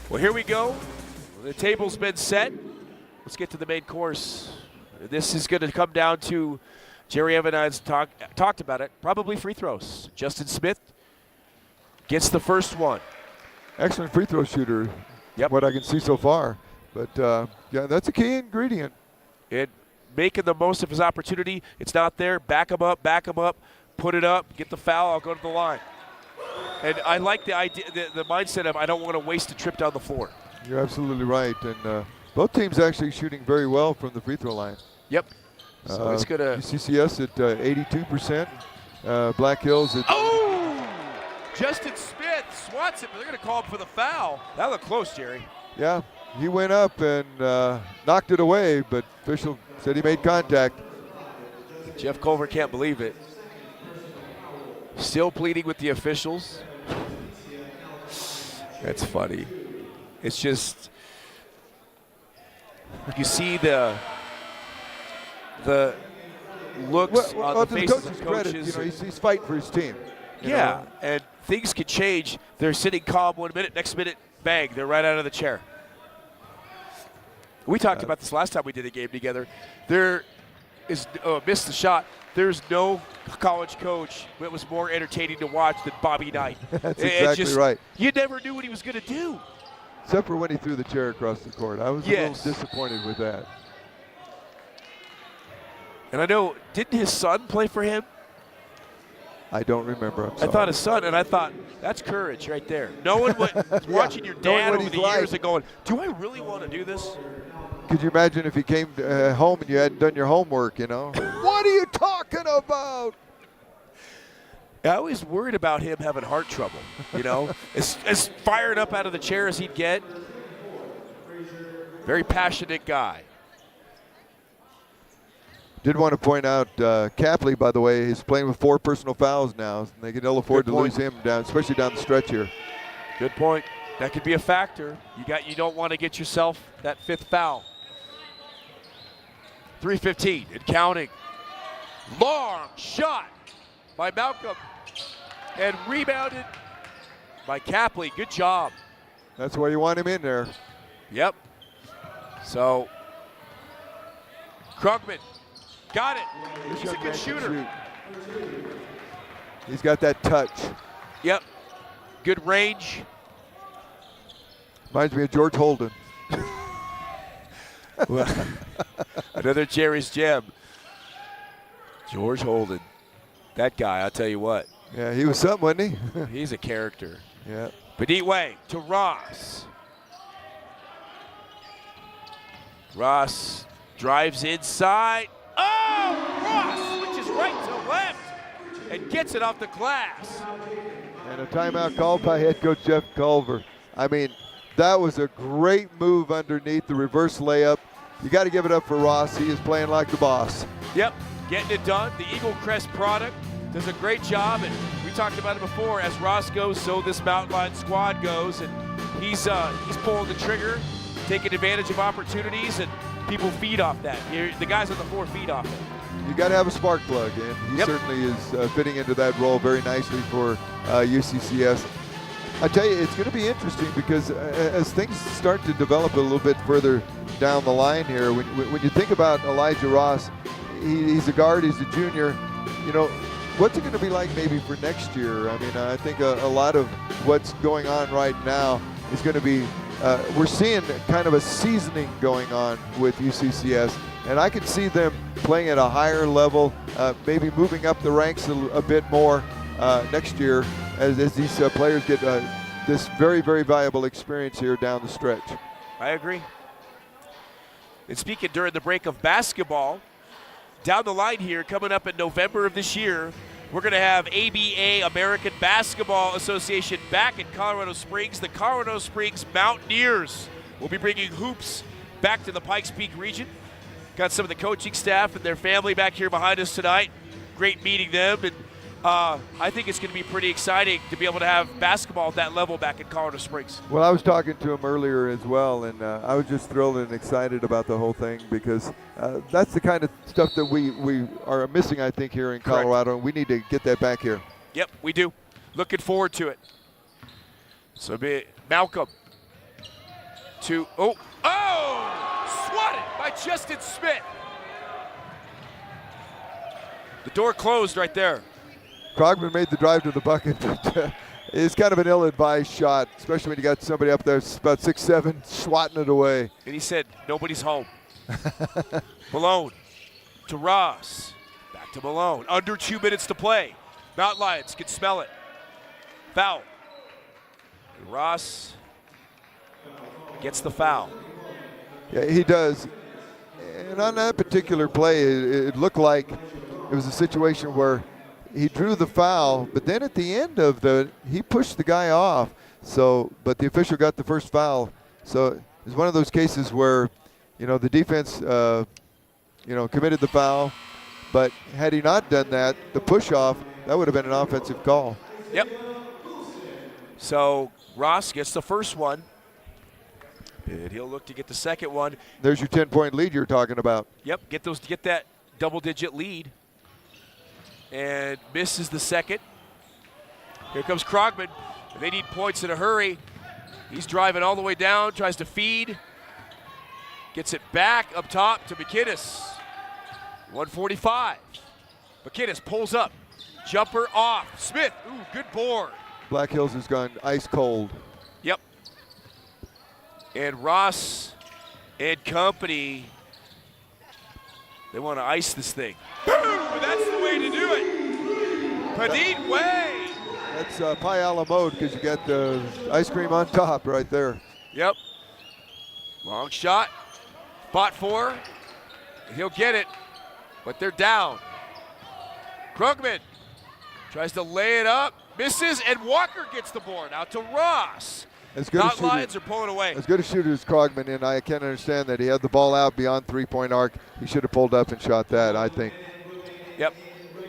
Well, here we go. The table's been set. Let's get to the main course. This is going to come down to, Jerry Evans talked about it, probably free throws. Justin Smith gets the first one. Excellent free throw shooter, what I can see so far. But, yeah, that's a key ingredient. And making the most of his opportunity. It's not there. Back him up, put it up, get the foul, I'll go to the line. And I like the idea, the mindset of I don't want to waste a trip down the floor. You're absolutely right. And both teams actually shooting very well from the free throw line. Yep. So it's going to. UCCS at 82%. Black Hills at. Oh! Justin Smith swats it, but they're going to call him for the foul. That looked close, Jerry. Yeah, he went up and knocked it away, but official said he made contact. Jeff Culver can't believe it. Still pleading with the officials. That's funny. It's just, you see the looks on the faces of coaches. He's fighting for his team. Yeah, and things can change. They're sitting calm 1 minute, next minute, bang, they're right out of the chair. We talked about this last time we did a game together. There is missed the shot. There's no college coach that was more entertaining to watch than Bobby Knight. That's exactly right. You never knew what he was going to do. Except for when he threw the chair across the court. I was a little disappointed with that. And I know, didn't his son play for him? I don't remember. I thought his son, and I thought, that's courage right there. No one was watching your dad over the years and going, do I really want to do this? Could you imagine if he came home and you hadn't done your homework, What are you talking about? I was worried about him having heart trouble, as fired up out of the chair as he'd get. Very passionate guy. Did want to point out Capley, by the way, is playing with 4 personal fouls now. And they can ill afford to lose him down, especially down the stretch here. Good point. That could be a factor. You don't want to get yourself that 5th foul. 3:15 and counting. Long shot by Malcolm and rebounded by Capley. Good job. That's why you want him in there. Yep. So Krugman got it. He's a good shooter. He's got that touch. Yep. Good range. Reminds me of George Holden. Well, another Jerry's gem. George Holden. That guy, I'll tell you what. Yeah, he was something, wasn't he? He's a character. Yeah. Beneath way to Ross. Ross drives inside. Oh, Ross switches right to left and gets it off the glass. And a timeout called by head coach Jeff Culver. I mean, that was a great move underneath the reverse layup. You got to give it up for Ross. He is playing like the boss. Yep, getting it done. The Eagle Crest product does a great job, and we talked about it before. As Ross goes, so this Mountain Lion squad goes, and he's pulling the trigger, taking advantage of opportunities, and people feed off that. The guys on the floor feed off it. You got to have a spark plug, and he certainly is fitting into that role very nicely for UCCS. I tell you, it's going to be interesting because as things start to develop a little bit further down the line here, when you think about Elijah Ross, he's a guard, he's a junior. What's it going to be like maybe for next year? I mean, I think a lot of what's going on right now is going to be, we're seeing kind of a seasoning going on with UCCS, and I can see them playing at a higher level, maybe moving up the ranks a bit more next year as these players get this very, very valuable experience here down the stretch. I agree. And speaking during the break of basketball, down the line here, coming up in November of this year, we're going to have ABA, American Basketball Association, back in Colorado Springs. The Colorado Springs Mountaineers will be bringing hoops back to the Pikes Peak region. Got some of the coaching staff and their family back here behind us tonight. Great meeting them, and I think it's going to be pretty exciting to be able to have basketball at that level back in Colorado Springs. Well, I was talking to him earlier as well, and I was just thrilled and excited about the whole thing because that's the kind of stuff that we are missing, I think, here in Colorado, and we need to get that back here. Yep, we do. Looking forward to it. So Malcolm to, swatted by Justin Smith. The door closed right there. Krogman made the drive to the bucket, but it's kind of an ill-advised shot, especially when you got somebody up there about 6'7", swatting it away. And he said, nobody's home. Malone to Ross. Back to Malone. Under 2 minutes to play. Mountain Lions can smell it. Foul. And Ross gets the foul. Yeah, he does. And on that particular play, it looked like it was a situation where he drew the foul, but then at the end of he pushed the guy off. So, but the official got the first foul. So it's one of those cases where, the defense, committed the foul, But had he not done that, the push-off, that would have been an offensive call. Yep. So Ross gets the first one, and he'll look to get the second one. There's your 10-point lead you're talking about. Yep, get that double-digit lead, and misses the second. Here comes Krogman. They need points in a hurry. He's driving all the way down, tries to feed. Gets it back up top to Mcinnis. 145. Mcinnis pulls up. Jumper off. Smith, ooh, good board. Black Hills has gone ice cold. Yep. And Ross and company, they want to ice this thing. Boom! That's the way to do it. Padit Way. That's pie a la mode because you got the ice cream on top right there. Yep. Long shot. Spot 4. He'll get it, but they're down. Krugman tries to lay it up, misses, and Walker gets the board out to Ross. Not Lions are pulling away. As good a shooter as Krogman, and I can't understand that he had the ball out beyond three-point arc. He should have pulled up and shot that, I think. Yep.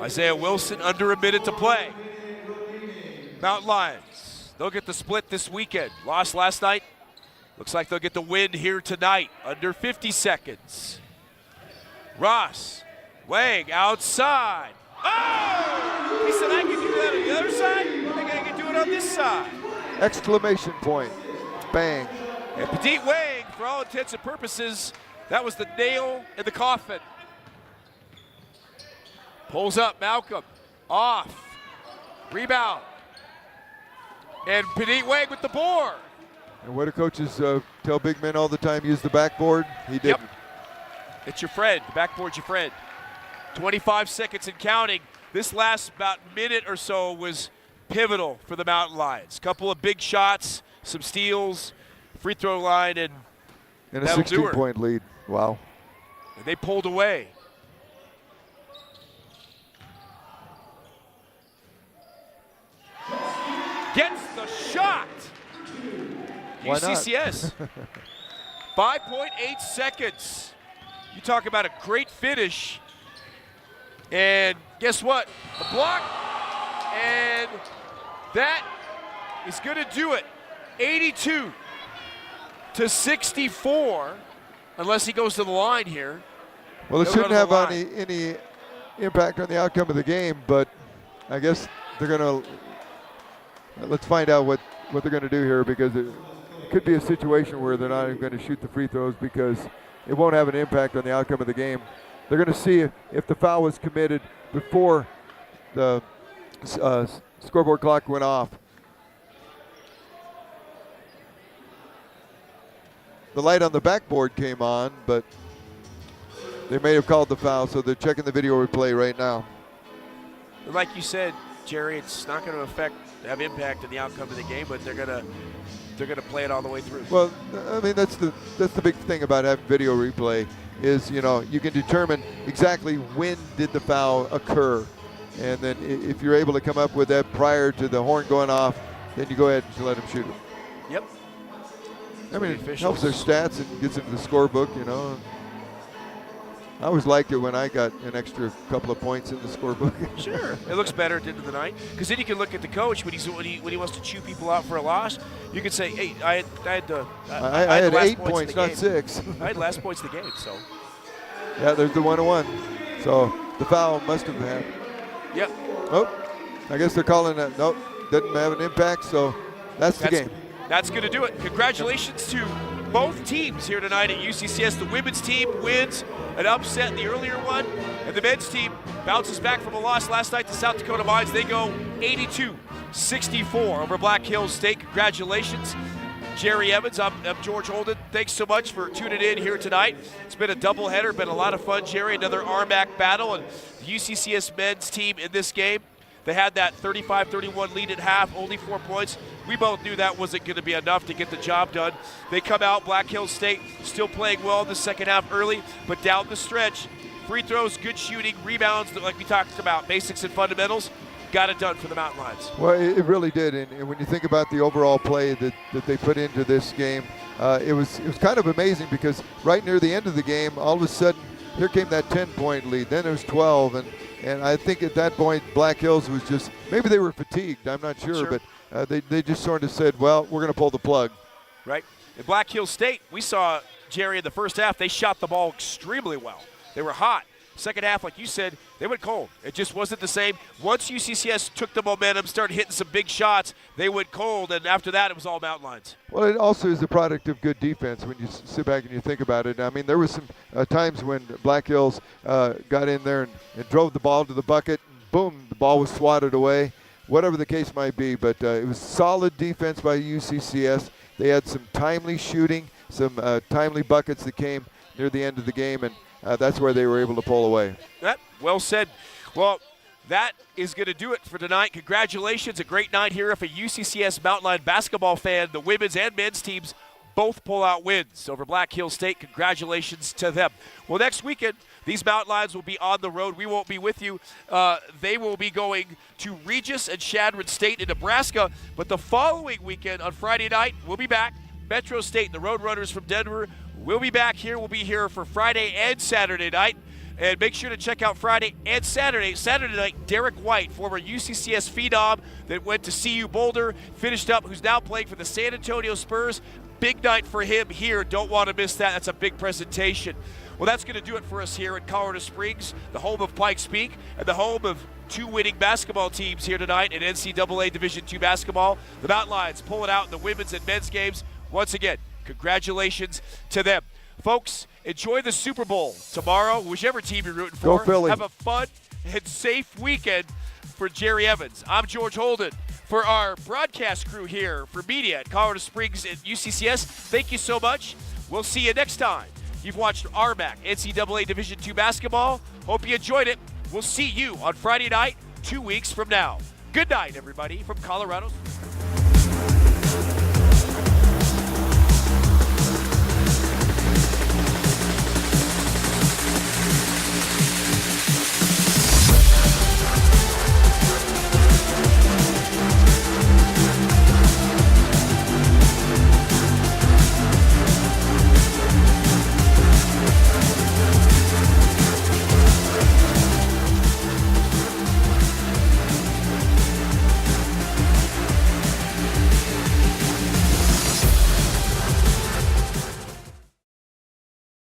Isaiah Wilson under a minute to play. Mountain Lions, they'll get the split this weekend. Lost last night. Looks like they'll get the win here tonight. Under 50 seconds. Ross, Wang outside. Oh! He said, I can do that on the other side. I think I can do it on this side. Exclamation point. Bang. And Padit Wang, for all intents and purposes, that was the nail in the coffin. Pulls up, Malcolm. Off. Rebound. And Padit Wang with the board. And what do coaches tell big men all the time? Use the backboard. He did. Yep. It's your friend. The backboard's your friend. 25 seconds and counting. This last about minute or so was pivotal for the Mountain Lions. Couple of big shots, some steals, free throw line, and a 16-point lead. Wow. And they pulled away. Gets the shot. Why UCCS. 5.8 seconds. You talk about a great finish. And guess what? The block. And that is going to do it. 82 to 64. Unless he goes to the line here. Well, it shouldn't have any impact on the outcome of the game, but I guess they're going to. Let's find out what they're going to do here, because it could be a situation where they're not even going to shoot the free throws because it won't have an impact on the outcome of the game. They're going to see if the foul was committed before the scoreboard clock went off. The light on the backboard came on, but they may have called the foul, so they're checking the video replay right now. Like you said, Jerry, it's not going to have impact on the outcome of the game, but they're gonna play it all the way through. Well, I mean, that's the big thing about having video replay is, you know, you can determine exactly when did the foul occur, and then if you're able to come up with that prior to the horn going off, then you go ahead and let them shoot it. Yep. I mean, it helps their stats and gets into the scorebook, you know. I always liked it when I got an extra couple of points in the scorebook. Sure, it looks better at the end of the night, because then you can look at the coach when he wants to chew people out for a loss. You can say, "Hey, I had 8 points, not 6. I had last points of the game." So. Yeah, there's the 1-1. So the foul must have happened. Yep. Oh, I guess they're calling that. Nope, didn't have an impact. So that's the game. That's going to do it. Congratulations to both teams here tonight at UCCS. The women's team wins an upset in the earlier one, and the men's team bounces back from a loss last night to South Dakota Mines. They go 82-64 over Black Hills State. Congratulations. Jerry Evans, I'm George Holden. Thanks so much for tuning in here tonight. It's been a doubleheader, been a lot of fun, Jerry. Another RMAC battle, and the UCCS men's team in this game, they had that 35-31 lead at half, only 4 points. We both knew that wasn't going to be enough to get the job done. They come out, Black Hills State still playing well in the second half early, but down the stretch, free throws, good shooting, rebounds, like we talked about, basics and fundamentals, got it done for the Mountain Lions. Well, it really did, and when you think about the overall play that they put into this game, it was kind of amazing, because right near the end of the game, all of a sudden, here came that 10-point lead. Then there's 12, and I think at that point Black Hills was just, maybe they were fatigued, I'm not sure. But they just sort of said, well, we're going to pull the plug. Right. In Black Hills State, we saw, Jerry, in the first half, they shot the ball extremely well. They were hot. Second half, like you said, they went cold. It just wasn't the same. Once UCCS took the momentum, started hitting some big shots, they went cold, and after that, it was all mountain lions. Well, it also is a product of good defense when you sit back and you think about it. I mean, there was some times when Black Hills got in there and drove the ball to the bucket, and boom, the ball was swatted away, whatever the case might be. But it was solid defense by UCCS. They had some timely shooting, some timely buckets that came near the end of the game, and that's where they were able to pull away. Well said. Well, that is going to do it for tonight. Congratulations. A great night here. If a UCCS Mountain Lion basketball fan, the women's and men's teams both pull out wins over Black Hills State. Congratulations to them. Well, next weekend, these Mountain Lions will be on the road. We won't be with you. They will be going to Regis and Chadron State in Nebraska. But the following weekend on Friday night, we'll be back. Metro State, the Roadrunners from Denver, will be back here. We'll be here for Friday and Saturday night. And make sure to check out Friday and Saturday. Saturday night, Derek White, former UCCS phenom that went to CU Boulder, finished up, who's now playing for the San Antonio Spurs. Big night for him here. Don't want to miss that. That's a big presentation. Well, that's going to do it for us here in Colorado Springs, the home of Pikes Peak and the home of two winning basketball teams here tonight in NCAA Division II basketball. The Mountain Lions pulling out in the women's and men's games. Once again, congratulations to them. Folks, enjoy the Super Bowl tomorrow, whichever team you're rooting for. Go Philly. Have a fun and safe weekend. For Jerry Evans, I'm George Holden. For our broadcast crew here for media at Colorado Springs and UCCS, thank you so much. We'll see you next time. You've watched RMAC NCAA Division II basketball. Hope you enjoyed it. We'll see you on Friday night, 2 weeks from now. Good night, everybody, from Colorado Springs.